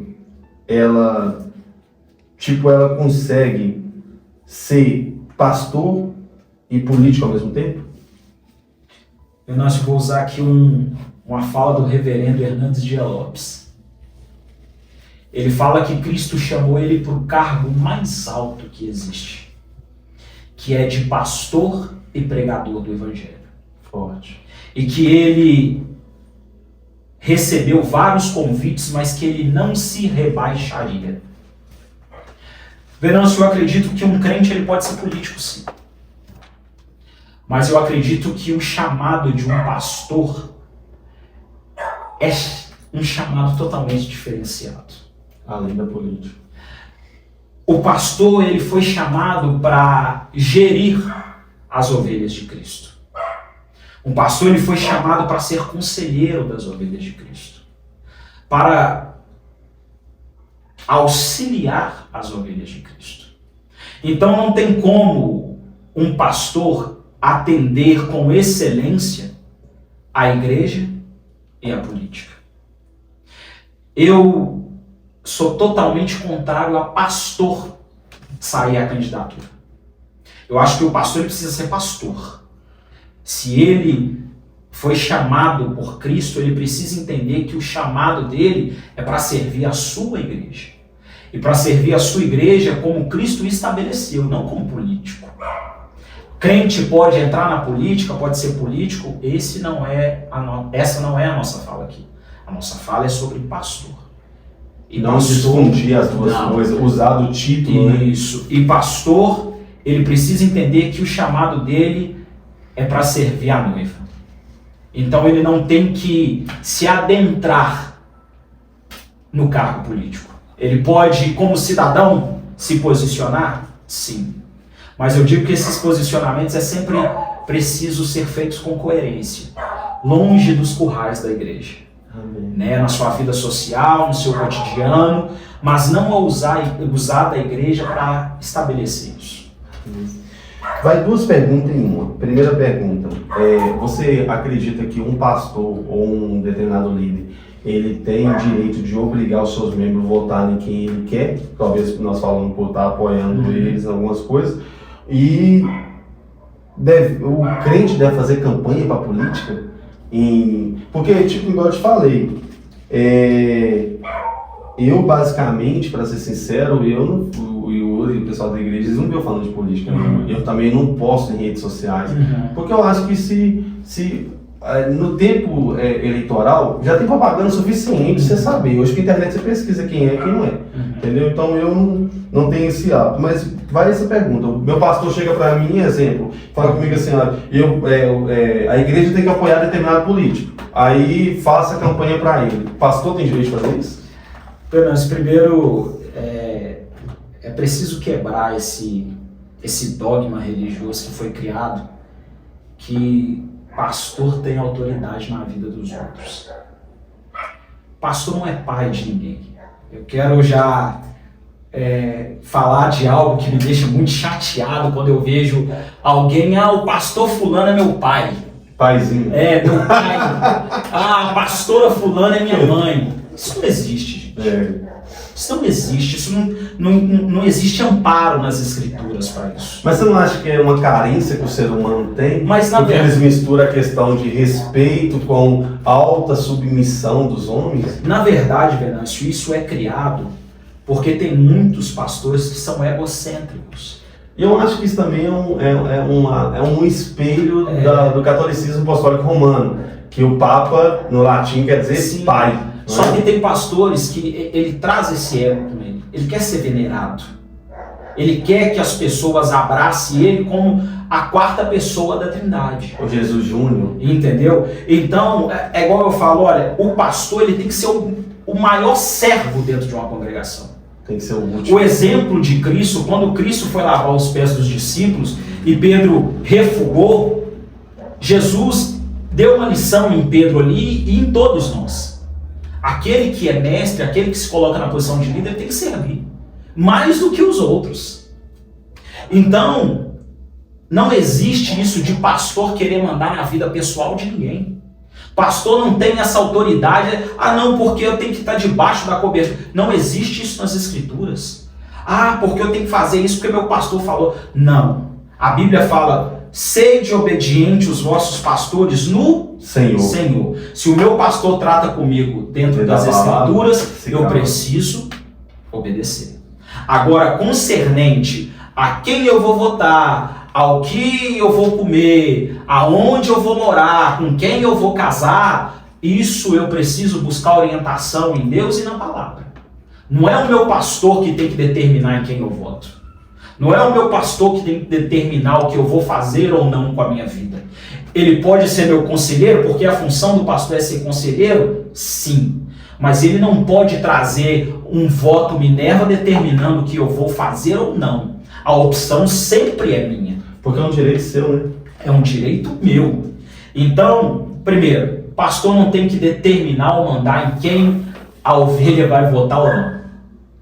ela consegue ser pastor e político ao mesmo tempo? Eu vou usar aqui uma fala do reverendo Hernandes Dias Lopes. Ele fala que Cristo chamou ele para o cargo mais alto que existe, que é de pastor e pregador do evangelho. Forte. E que ele recebeu vários convites, mas que ele não se rebaixaria. Venâncio, eu acredito que um crente ele pode ser político, sim. Mas eu acredito que o chamado de um pastor é um chamado totalmente diferenciado. Além da política. O pastor ele foi chamado para gerir as ovelhas de Cristo. Um pastor ele foi chamado para ser conselheiro das ovelhas de Cristo. Para auxiliar as ovelhas de Cristo. Então não tem como um pastor atender com excelência a igreja e a política. Eu sou totalmente contrário a pastor sair à candidatura. Eu acho que o pastor ele precisa ser pastor. Se ele foi chamado por Cristo, ele precisa entender que o chamado dele é para servir a sua igreja. E para servir a sua igreja como Cristo estabeleceu, não como político. Crente pode entrar na política, pode ser político, essa não é a nossa fala aqui. A nossa fala é sobre pastor. E não difundir as duas coisas, usar do título. Isso. Né? E pastor, ele precisa entender que o chamado dele é para servir a noiva. Então ele não tem que se adentrar no cargo político. Ele pode, como cidadão, se posicionar? Sim. Mas eu digo que esses posicionamentos é sempre preciso ser feitos com coerência, longe dos currais da igreja. Né? Na sua vida social, no seu cotidiano, mas não usar da igreja para estabelecer isso. Vai duas perguntas em uma. Primeira pergunta, você acredita que um pastor ou um determinado líder, ele tem direito de obrigar os seus membros a votarem em quem ele quer? Talvez nós falamos por estar apoiando eles em algumas coisas. E o crente deve fazer campanha para a política? Porque, tipo, igual eu te falei, eu basicamente, para ser sincero, e o pessoal da igreja, eles não viram falando de política. Eu também não posto em redes sociais, porque eu acho que se no tempo eleitoral já tem propaganda suficiente pra você saber. Hoje com a internet você pesquisa quem é e quem não é, entendeu? Então eu não tenho esse hábito. Mas vai essa pergunta, o meu pastor chega para mim, exemplo, fala comigo assim, a igreja tem que apoiar determinado político, aí faça campanha para ele. O pastor tem direito de fazer isso? Mas primeiro é preciso quebrar esse dogma religioso que foi criado, que pastor tem autoridade na vida dos outros. Pastor não é pai de ninguém. Eu quero já falar de algo que me deixa muito chateado quando eu vejo alguém, o pastor fulano é meu pai. Paizinho. Meu pai. A pastora fulana é minha mãe. Isso não existe, gente. Isso não existe. Isso não existe amparo nas escrituras para isso. Mas você não acha que é uma carência que o ser humano tem? Mas, porque eles misturam a questão de respeito com alta submissão dos homens? Na verdade, Venâncio, isso é criado porque tem muitos pastores que são egocêntricos. E eu acho que isso também é um espelho do catolicismo apostólico romano, que o Papa, no latim, quer dizer sim, pai. Só que tem pastores que ele traz esse ego com ele. Ele quer ser venerado. Ele quer que as pessoas abracem ele como a quarta pessoa da Trindade. O Jesus Júnior. Entendeu? Então, é igual eu falo, olha, o pastor ele tem que ser o maior servo dentro de uma congregação. Tem que ser o último. O exemplo de Cristo, quando Cristo foi lavar os pés dos discípulos e Pedro refugou, Jesus deu uma lição em Pedro ali e em todos nós. Aquele que é mestre, aquele que se coloca na posição de líder, tem que servir mais do que os outros. Então, não existe isso de pastor querer mandar na vida pessoal de ninguém. Pastor não tem essa autoridade, não, porque eu tenho que estar debaixo da cobertura. Não existe isso nas escrituras. Porque eu tenho que fazer isso porque meu pastor falou. Não. A Bíblia fala, sede obediente os vossos pastores no Senhor. Se o meu pastor trata comigo dentro das escrituras, eu preciso obedecer. Agora, concernente a quem eu vou votar, ao que eu vou comer, aonde eu vou morar, com quem eu vou casar, isso eu preciso buscar orientação em Deus e na palavra. Não é o meu pastor que tem que determinar em quem eu voto. Não é o meu pastor que tem que determinar o que eu vou fazer ou não com a minha vida. Ele pode ser meu conselheiro, porque a função do pastor é ser conselheiro? Sim. Mas ele não pode trazer um voto Minerva determinando o que eu vou fazer ou não. A opção sempre é minha. Porque é um direito seu, né? É um direito meu. Então, primeiro, o pastor não tem que determinar ou mandar em quem a ovelha vai votar ou não.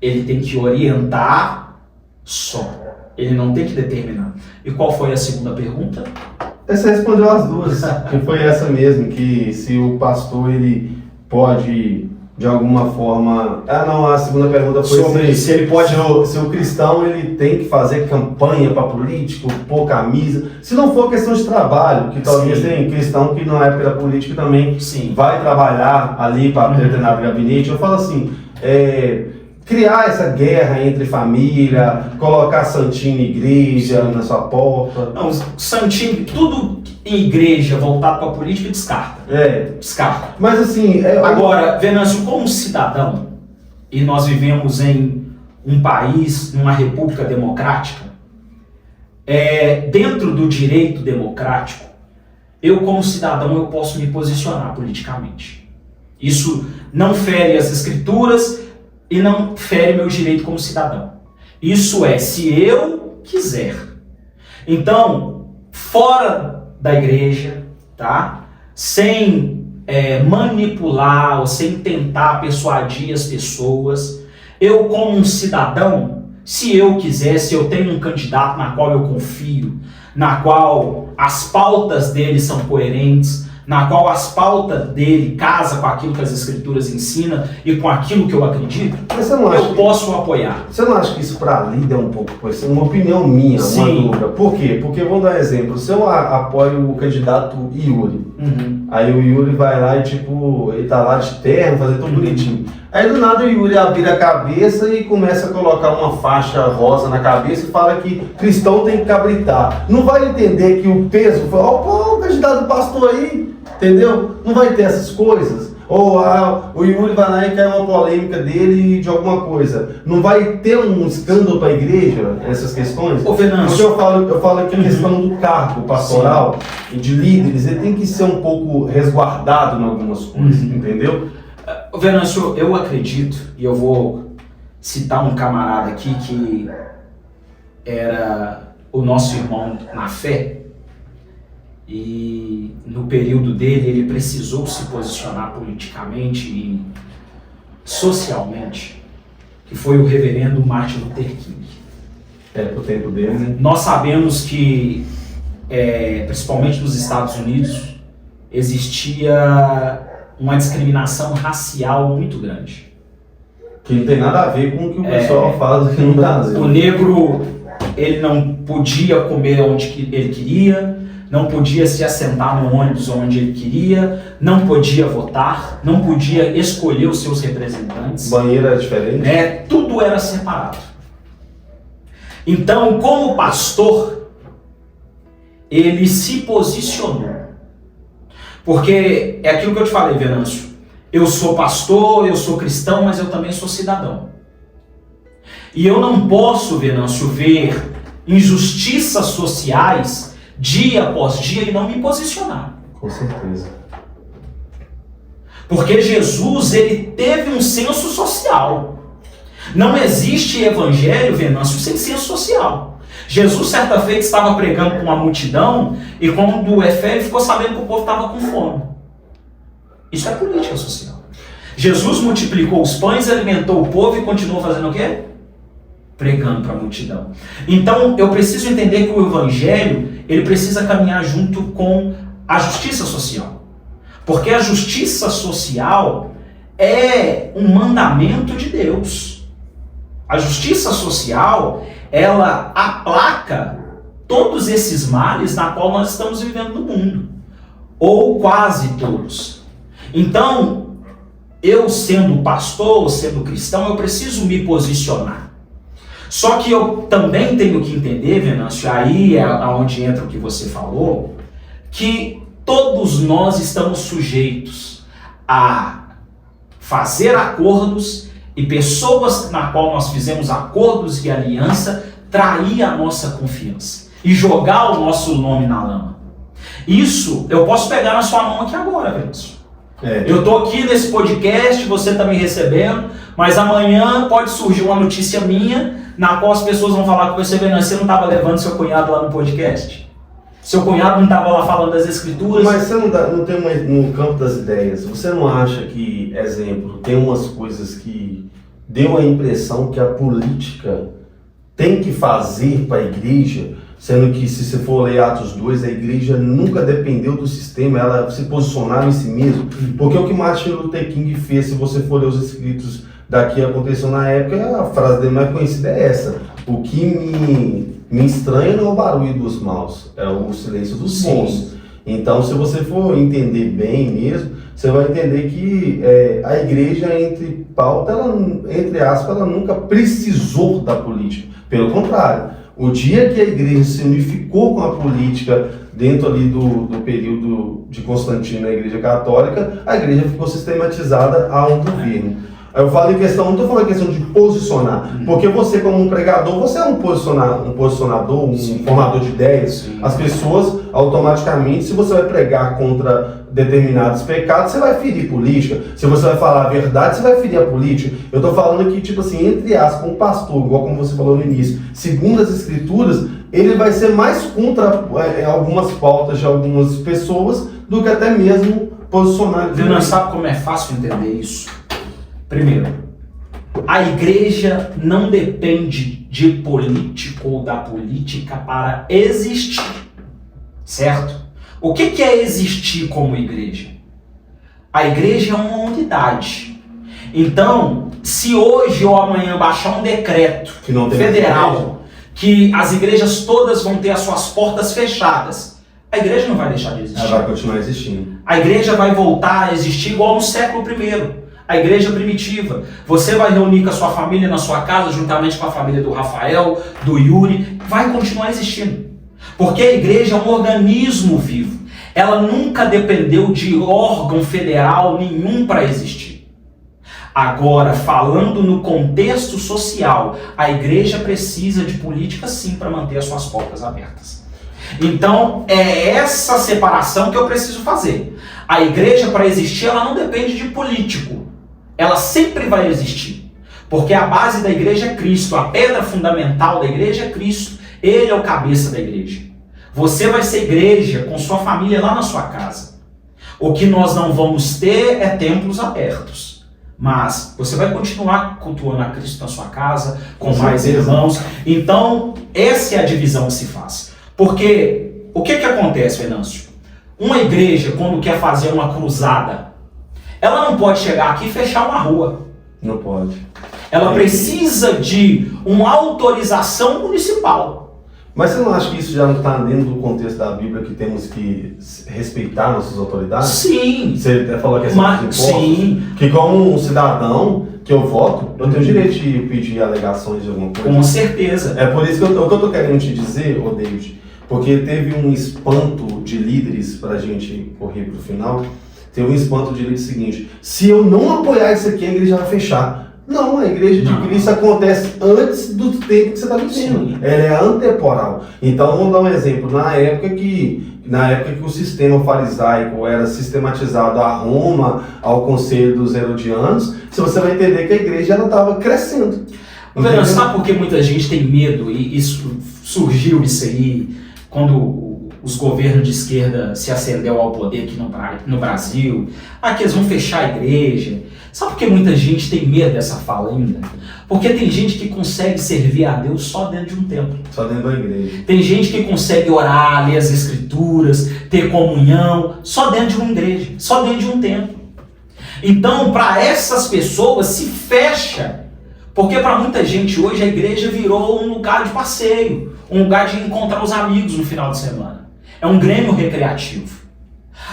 Ele tem que orientar só. Ele não tem que determinar. E qual foi a segunda pergunta? Você respondeu as duas, que foi essa mesmo, que se o pastor ele pode de alguma forma... a segunda pergunta foi se ele pode... Se o cristão ele tem que fazer campanha para político, pôr camisa, se não for questão de trabalho, que talvez tem cristão que na época da política também vai trabalhar ali para determinado gabinete. Eu falo assim, criar essa guerra entre família, colocar santinho em igreja, na sua porta. Não, santinho, tudo em igreja voltado para a política, descarta. Descarta. Mas assim... Agora, Venâncio, como cidadão, e nós vivemos em um país, numa república democrática, dentro do direito democrático, eu como cidadão eu posso me posicionar politicamente. Isso não fere as escrituras e não fere meu direito como cidadão. Isso se eu quiser. Então, fora da igreja, tá? Sem manipular ou sem tentar persuadir as pessoas, eu como um cidadão, se eu quiser, se eu tenho um candidato na qual eu confio, na qual as pautas dele são coerentes, na qual as pautas dele casam com aquilo que as escrituras ensinam e com aquilo que eu acredito, eu posso apoiar. Você não acha que isso para líder é um pouco, uma opinião minha, Sim. uma dúvida? Por quê? Porque, vamos dar um exemplo, se eu apoio o candidato Yuri, aí o Yuri vai lá e ele tá lá de terno, fazendo tudo bonitinho. Aí do nada o Yuri vira a cabeça e começa a colocar uma faixa rosa na cabeça e fala que cristão tem que cabritar. Não vai entender que o peso foi, o candidato pastor aí, entendeu? Não vai ter essas coisas. Ou o Yuri vai lá e cai uma polêmica dele de alguma coisa. Não vai ter um escândalo para a igreja, essas questões? Ô, Fernando. Porque eu falo aqui a questão do cargo pastoral e de líderes, ele tem que ser um pouco resguardado em algumas coisas, entendeu? Venâncio, eu acredito, e eu vou citar um camarada aqui que era o nosso irmão na fé, e no período dele ele precisou se posicionar politicamente e socialmente, que foi o reverendo Martin Luther King. Pro tempo dele, né? Nós sabemos que, principalmente nos Estados Unidos, existia uma discriminação racial muito grande. Que não tem nada a ver com o que o pessoal faz aqui no Brasil. O negro, ele não podia comer onde ele queria, não podia se assentar no ônibus onde ele queria, não podia votar, não podia escolher os seus representantes. Banheiro era diferente? Tudo era separado. Então, como pastor, ele se posicionou. Porque é aquilo que eu te falei, Venâncio. Eu sou pastor, eu sou cristão, mas eu também sou cidadão. E eu não posso, Venâncio, ver injustiças sociais dia após dia e não me posicionar. Com certeza. Porque Jesus, ele teve um senso social. Não existe evangelho, Venâncio, sem senso social. Jesus, certa feita, estava pregando com uma multidão e quando ele ficou sabendo que o povo estava com fome. Isso é política social. Jesus multiplicou os pães, alimentou o povo e continuou fazendo o quê? Pregando para a multidão. Então, eu preciso entender que o evangelho, ele precisa caminhar junto com a justiça social. Porque a justiça social é um mandamento de Deus. A justiça social, ela aplaca todos esses males na qual nós estamos vivendo no mundo. Ou quase todos. Então, eu sendo pastor, sendo cristão, eu preciso me posicionar. Só que eu também tenho que entender, Venâncio, aí é onde entra o que você falou, que todos nós estamos sujeitos a fazer acordos e pessoas na qual nós fizemos acordos e aliança trair a nossa confiança e jogar o nosso nome na lama. Isso eu posso pegar na sua mão aqui agora, Venâncio. Eu estou aqui nesse podcast, você está me recebendo, mas amanhã pode surgir uma notícia minha na qual as pessoas vão falar com você, Venâncio, você não estava levando seu cunhado lá no podcast? Seu cunhado não estava lá falando das escrituras? Mas você não tem no campo das ideias, você não acha que, exemplo, tem umas coisas que deu a impressão que a política tem que fazer para a igreja, sendo que se você for ler Atos 2, a igreja nunca dependeu do sistema, ela se posicionava em si mesma. Porque o que Martin Luther King fez, se você for ler os escritos daqui aconteceu na época, a frase dele mais conhecida é essa: o que me estranha não é o barulho dos maus, é o silêncio dos bons. Então, se você for entender bem mesmo, você vai entender que a igreja, entre pauta, entre aspas, ela nunca precisou da política. Pelo contrário, o dia que a igreja se unificou com a política dentro ali do período de Constantino, a igreja católica, a igreja ficou sistematizada a um governo. Eu falo em questão, não estou falando em questão de posicionar, porque você como um pregador, você é um posicionador, um formador de ideias. Sim. As pessoas, automaticamente, se você vai pregar contra determinados pecados, você vai ferir política. Se você vai falar a verdade, você vai ferir a política. Eu estou falando aqui, tipo assim, entre aspas, um pastor, igual como você falou no início, segundo as escrituras, ele vai ser mais contra algumas pautas de algumas pessoas do que até mesmo posicionar. Você não sabe como é fácil entender isso? Primeiro, a igreja não depende de político ou da política para existir, certo? O que é existir como igreja? A igreja é uma unidade. Então, se hoje ou amanhã baixar um decreto federal que as igrejas todas vão ter as suas portas fechadas, a igreja não vai deixar de existir. Ela vai continuar existindo. A igreja vai voltar a existir igual no século I. A igreja primitiva. Você vai reunir com a sua família na sua casa, juntamente com a família do Rafael, do Yuri, vai continuar existindo. Porque a igreja é um organismo vivo. Ela nunca dependeu de órgão federal nenhum para existir. Agora, falando no contexto social, a igreja precisa de política sim para manter as suas portas abertas. Então, é essa separação que eu preciso fazer. A igreja, para existir, ela não depende de político. Ela sempre vai existir. Porque a base da igreja é Cristo. A pedra fundamental da igreja é Cristo. Ele é o cabeça da igreja. Você vai ser igreja com sua família lá na sua casa. O que nós não vamos ter é templos abertos. Mas você vai continuar cultuando a Cristo na sua casa, com mais irmãos. Então, essa é a divisão que se faz. Porque, o que acontece, Venâncio? Uma igreja, quando quer fazer uma cruzada, ela não pode chegar aqui e fechar uma rua. Não pode. Ela precisa de uma autorização municipal. Mas você não acha que isso já não está dentro do contexto da Bíblia, que temos que respeitar nossas autoridades? Sim. Você até falou a questão dos impostos. Sim. Que como um cidadão que eu voto, eu tenho o direito de pedir alegações de alguma coisa. Com certeza. É por isso que o que eu estou querendo te dizer, ô David, porque teve um espanto de líderes, para a gente correr para o final, teve um espanto de líderes seguinte: se eu não apoiar isso aqui, a igreja vai fechar. Não, a igreja de Cristo acontece antes do tempo que você está vivendo. Sim. Ela é antemporal. Então, vamos dar um exemplo. Na época que o sistema farisaico era sistematizado a Roma, ao conselho dos herodianos, você vai entender que a igreja estava crescendo. Fernando, sabe por que muita gente tem medo? E isso surgiu isso aí quando os governos de esquerda se ascendeu ao poder aqui no Brasil. Que eles vão fechar a igreja. Sabe por que muita gente tem medo dessa fala ainda? Porque tem gente que consegue servir a Deus só dentro de um templo. Só dentro da igreja. Tem gente que consegue orar, ler as escrituras, ter comunhão, só dentro de uma igreja, só dentro de um templo. Então, para essas pessoas, se fecha. Porque para muita gente hoje a igreja virou um lugar de passeio, um lugar de encontrar os amigos no final de semana. É um grêmio recreativo.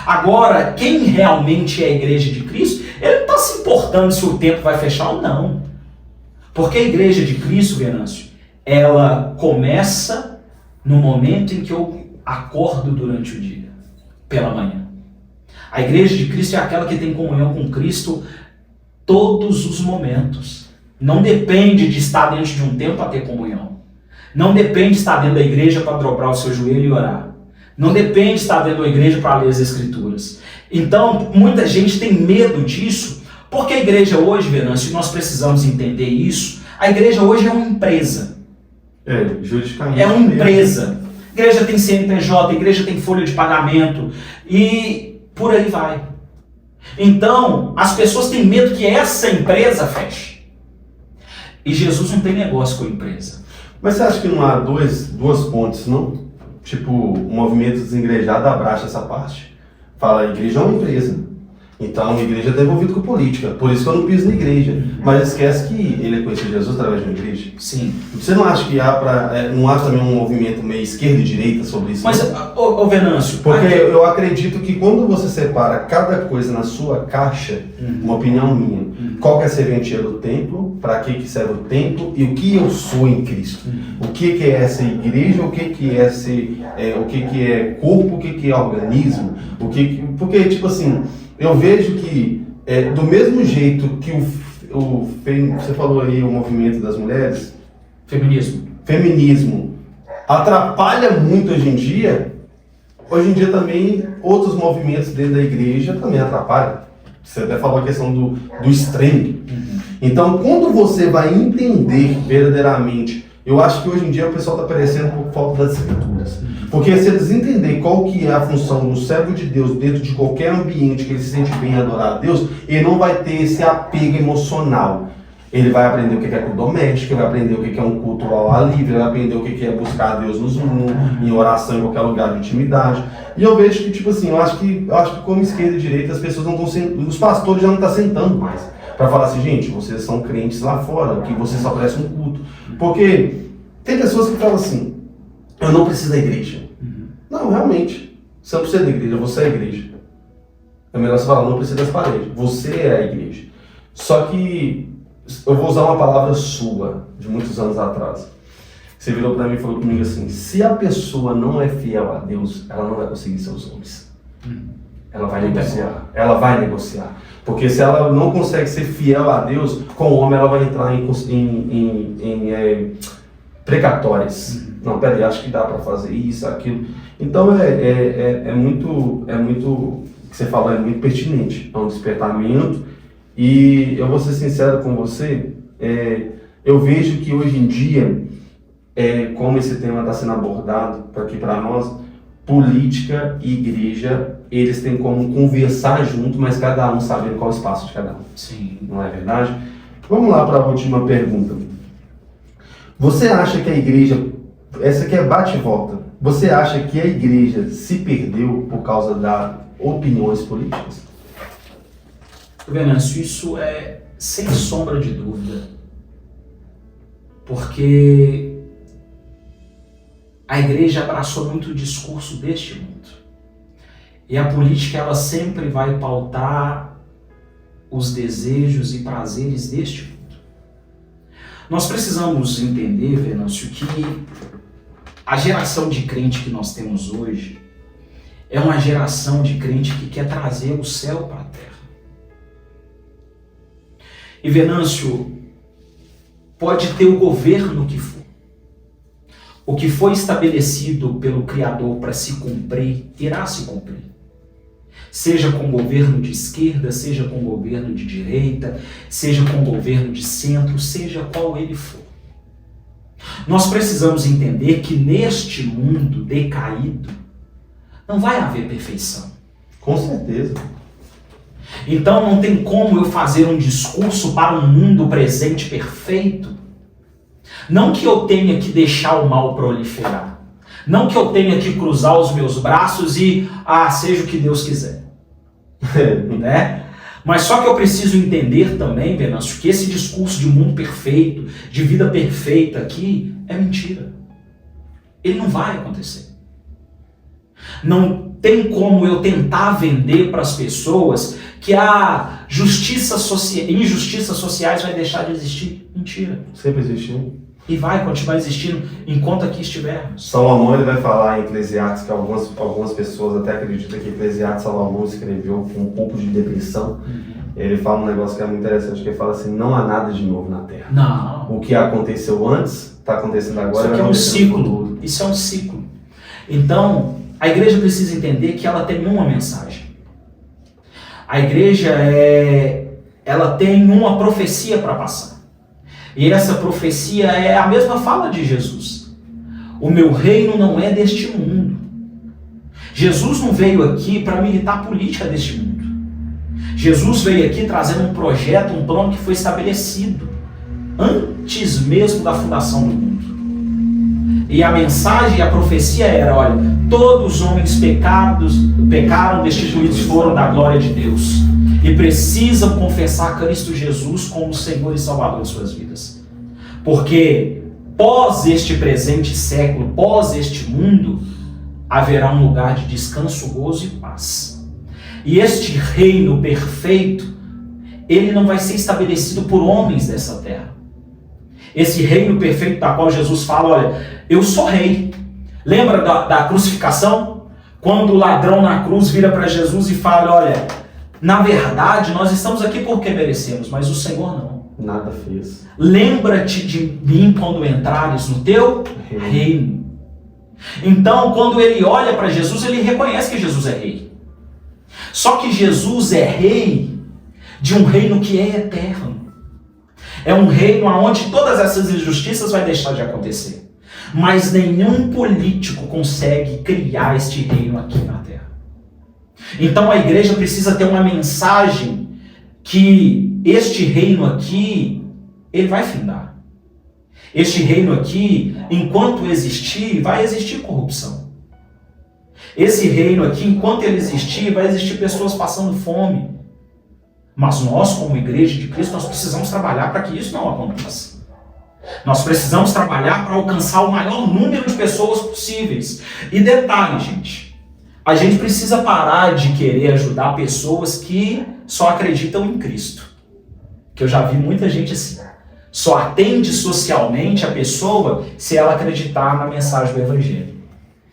Agora, quem realmente é a igreja de Cristo, ele não está se importando se o templo vai fechar ou não. Porque a igreja de Cristo, Venâncio, ela começa no momento em que eu acordo durante o dia, pela manhã. A igreja de Cristo é aquela que tem comunhão com Cristo todos os momentos. Não depende de estar dentro de um templo para ter comunhão. Não depende de estar dentro da igreja para dobrar o seu joelho e orar. Não depende de estar dentro da igreja para ler as escrituras. Então, muita gente tem medo disso, porque a igreja hoje, Venâncio, nós precisamos entender isso, a igreja hoje é uma empresa. Juridicamente. É uma empresa. A igreja tem CNPJ, a igreja tem folha de pagamento, e por aí vai. Então, as pessoas têm medo que essa empresa feche. E Jesus não tem negócio com a empresa. Mas você acha que não há duas pontes, não? Tipo, o movimento desengrejado abraça essa parte. Fala, a igreja é uma empresa. Então, a igreja está envolvida com política. Por isso que eu não piso na igreja. Mas esquece que ele conheceu Jesus através de uma igreja. Sim. Você não acha que não há também um movimento meio esquerda e direita sobre isso? Mas, ô Venâncio... Porque eu acredito que quando você separa cada coisa na sua caixa, uma opinião minha, qual que é a serventia do templo, para que serve o templo e o que eu sou em Cristo. O que é essa igreja, o que é corpo, o que é organismo. Porque, tipo assim... Eu vejo que, do mesmo jeito que você falou aí o movimento das mulheres. Feminismo. Atrapalha muito hoje em dia. Hoje em dia também outros movimentos dentro da igreja também atrapalham. Você até falou a questão do extremo. Então, quando você vai entender verdadeiramente, eu acho que hoje em dia o pessoal está perecendo por falta das escrituras. Porque se eles entenderem qual que é a função do servo de Deus dentro de qualquer ambiente que ele se sente bem em adorar a Deus, ele não vai ter esse apego emocional. Ele vai aprender o que é culto doméstico, ele vai aprender o que é um culto ao ar livre, ele vai aprender o que é buscar a Deus no Zoom, em oração, em qualquer lugar de intimidade. E eu vejo que, tipo assim, eu acho que como esquerda e direita, as pessoas não estão os pastores já não estão sentando mais para falar assim, gente, vocês são crentes lá fora, que vocês só prestam um culto. Porque tem pessoas que falam assim, eu não preciso da igreja. Não, realmente, você não precisa da igreja, você é a igreja. É melhor você falar, não precisa das paredes, você é a igreja. Só que eu vou usar uma palavra sua, de muitos anos atrás. Você virou para mim e falou comigo assim, se a pessoa não é fiel a Deus, ela não vai conseguir seus homens. Ela vai negociar. Ela vai negociar. Porque se ela não consegue ser fiel a Deus, com o homem ela vai entrar em precatórias. Não, peraí, acho que dá para fazer isso, aquilo. Então é muito, o que você falou é muito pertinente. É um despertamento. E eu vou ser sincero com você, eu vejo que hoje em dia, como esse tema está sendo abordado aqui para nós, política e igreja, eles têm como conversar junto, mas cada um sabendo qual é o espaço de cada um. Sim. Não é verdade? Vamos lá para a última pergunta. Você acha que a igreja, essa aqui é bate e volta, você acha que a igreja se perdeu por causa das opiniões políticas? Venâncio, isso é sem sombra de dúvida, porque a igreja abraçou muito o discurso deste mundo. E a política, ela sempre vai pautar os desejos e prazeres deste mundo. Nós precisamos entender, Venâncio, que a geração de crente que nós temos hoje é uma geração de crente que quer trazer o céu para a terra. E Venâncio, pode ter o governo que for. O que foi estabelecido pelo Criador para se cumprir, irá se cumprir. Seja com governo de esquerda, seja com governo de direita, seja com governo de centro, seja qual ele for. Nós precisamos entender que neste mundo decaído, não vai haver perfeição. Com certeza. Então não tem como eu fazer um discurso para um mundo presente perfeito. Não que eu tenha que deixar o mal proliferar. Não que eu tenha que cruzar os meus braços e, seja o que Deus quiser. Né? Mas só que eu preciso entender também, Venâncio, que esse discurso de mundo perfeito, de vida perfeita aqui, é mentira. Ele não vai acontecer. Não tem como eu tentar vender para as pessoas que a injustiças sociais vai deixar de existir. Mentira. Sempre existiu. E vai continuar existindo enquanto aqui estivermos. Salomão, ele vai falar em Eclesiastes, que algumas pessoas até acreditam que Eclesiastes Salomão escreveu com um pouco de depressão. Ele fala um negócio que é muito interessante, que ele fala assim, não há nada de novo na Terra. Não. O que aconteceu antes, está acontecendo agora. Isso aqui é um ciclo. Isso é um ciclo. Então, a igreja precisa entender que ela tem uma mensagem. A igreja ela tem uma profecia para passar. E essa profecia é a mesma fala de Jesus. O meu reino não é deste mundo. Jesus não veio aqui para militar a política deste mundo. Jesus veio aqui trazendo um projeto, um plano que foi estabelecido antes mesmo da fundação do mundo. E a mensagem e a profecia era, olha, todos os homens pecaram, destituídos foram da glória de Deus. E precisam confessar Cristo Jesus como Senhor e Salvador de suas vidas. Porque pós este presente século, pós este mundo, haverá um lugar de descanso, gozo e paz. E este reino perfeito, ele não vai ser estabelecido por homens dessa terra. Esse reino perfeito da qual Jesus fala, olha, eu sou rei. Lembra da crucificação? Quando o ladrão na cruz vira para Jesus e fala, olha, na verdade, nós estamos aqui porque merecemos, mas o Senhor não. Nada fez. Lembra-te de mim quando entrares no teu reino. Então, quando ele olha para Jesus, ele reconhece que Jesus é rei. Só que Jesus é rei de um reino que é eterno. É um reino onde todas essas injustiças vai deixar de acontecer. Mas nenhum político consegue criar este reino aqui na terra. Então a igreja precisa ter uma mensagem que este reino aqui, ele vai findar. Este reino aqui, enquanto existir, vai existir corrupção. Esse reino aqui, enquanto ele existir, vai existir pessoas passando fome. Mas nós, como igreja de Cristo, nós precisamos trabalhar para que isso não aconteça. Nós precisamos trabalhar para alcançar o maior número de pessoas possíveis. E detalhe, gente, a gente precisa parar de querer ajudar pessoas que só acreditam em Cristo. Que eu já vi muita gente assim. Só atende socialmente a pessoa se ela acreditar na mensagem do Evangelho.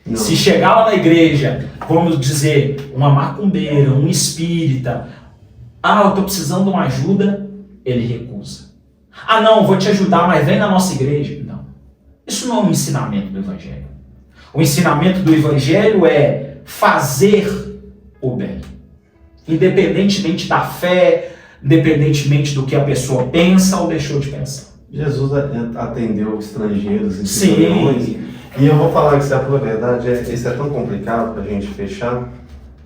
Não. Se chegar lá na igreja, vamos dizer, uma macumbeira, um espírita, eu estou precisando de uma ajuda, ele recusa. Não, vou te ajudar, mas vem na nossa igreja. Não. Isso não é um ensinamento do Evangelho. O ensinamento do Evangelho é fazer o bem. Independentemente da fé, independentemente do que a pessoa pensa ou deixou de pensar. Jesus atendeu estrangeiros e cidadãos. E eu vou falar que se a pura verdade, isso é tão complicado para a gente fechar,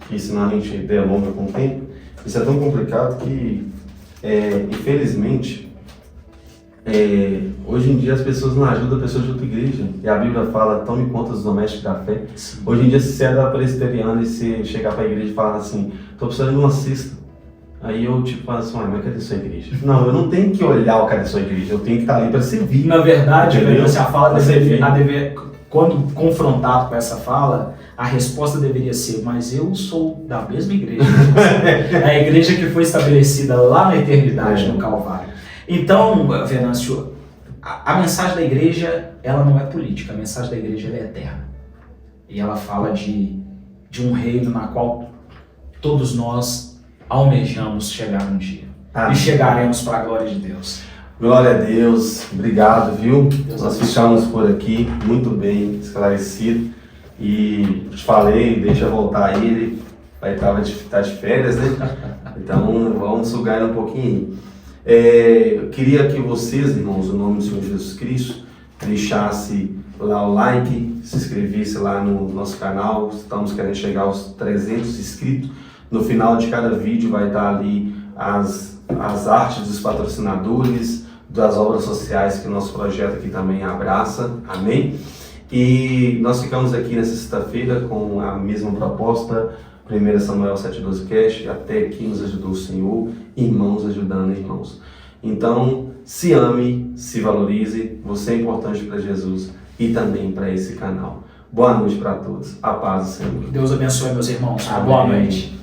que senão a gente delonga com o tempo. Isso é tão complicado que, infelizmente, hoje em dia as pessoas não ajudam pessoas de outra igreja. E a Bíblia fala, tome conta dos domésticos da fé. Sim. Hoje em dia, se você é da presbiteriana e você chegar para a igreja e falar assim, estou precisando de uma cesta. Aí eu falo assim, mas cadê a sua igreja? Não, eu não tenho que olhar o cadê a sua igreja, eu tenho que estar ali para servir. Na verdade, você fala quando confrontado com essa fala, a resposta deveria ser, mas eu sou da mesma igreja. É a igreja que foi estabelecida lá na eternidade, no Calvário. Então, Venâncio, a mensagem da igreja, ela não é política, a mensagem da igreja ela é eterna. E ela fala de um reino na qual todos nós almejamos chegar um dia. E chegaremos para a glória de Deus. Glória a Deus, obrigado, viu? Nós ficamos por aqui, muito bem esclarecido. E te falei, deixa eu voltar aí, ele vai estar de férias, né? Então vamos sugar um pouquinho. Eu queria que vocês, irmãos, no nome do Senhor Jesus Cristo, deixassem lá o like, se inscrevesse lá no nosso canal. Estamos querendo chegar aos 300 inscritos. No final de cada vídeo vai estar ali as artes dos patrocinadores, das obras sociais que o nosso projeto aqui também abraça. Amém? E nós ficamos aqui nessa sexta-feira com a mesma proposta, 1 Samuel 7,12 Cash, até aqui nos ajudou o Senhor, irmãos ajudando irmãos. Então, se ame, se valorize, você é importante para Jesus e também para esse canal. Boa noite para todos, a paz do Senhor. Deus abençoe meus irmãos, Amém. Boa noite.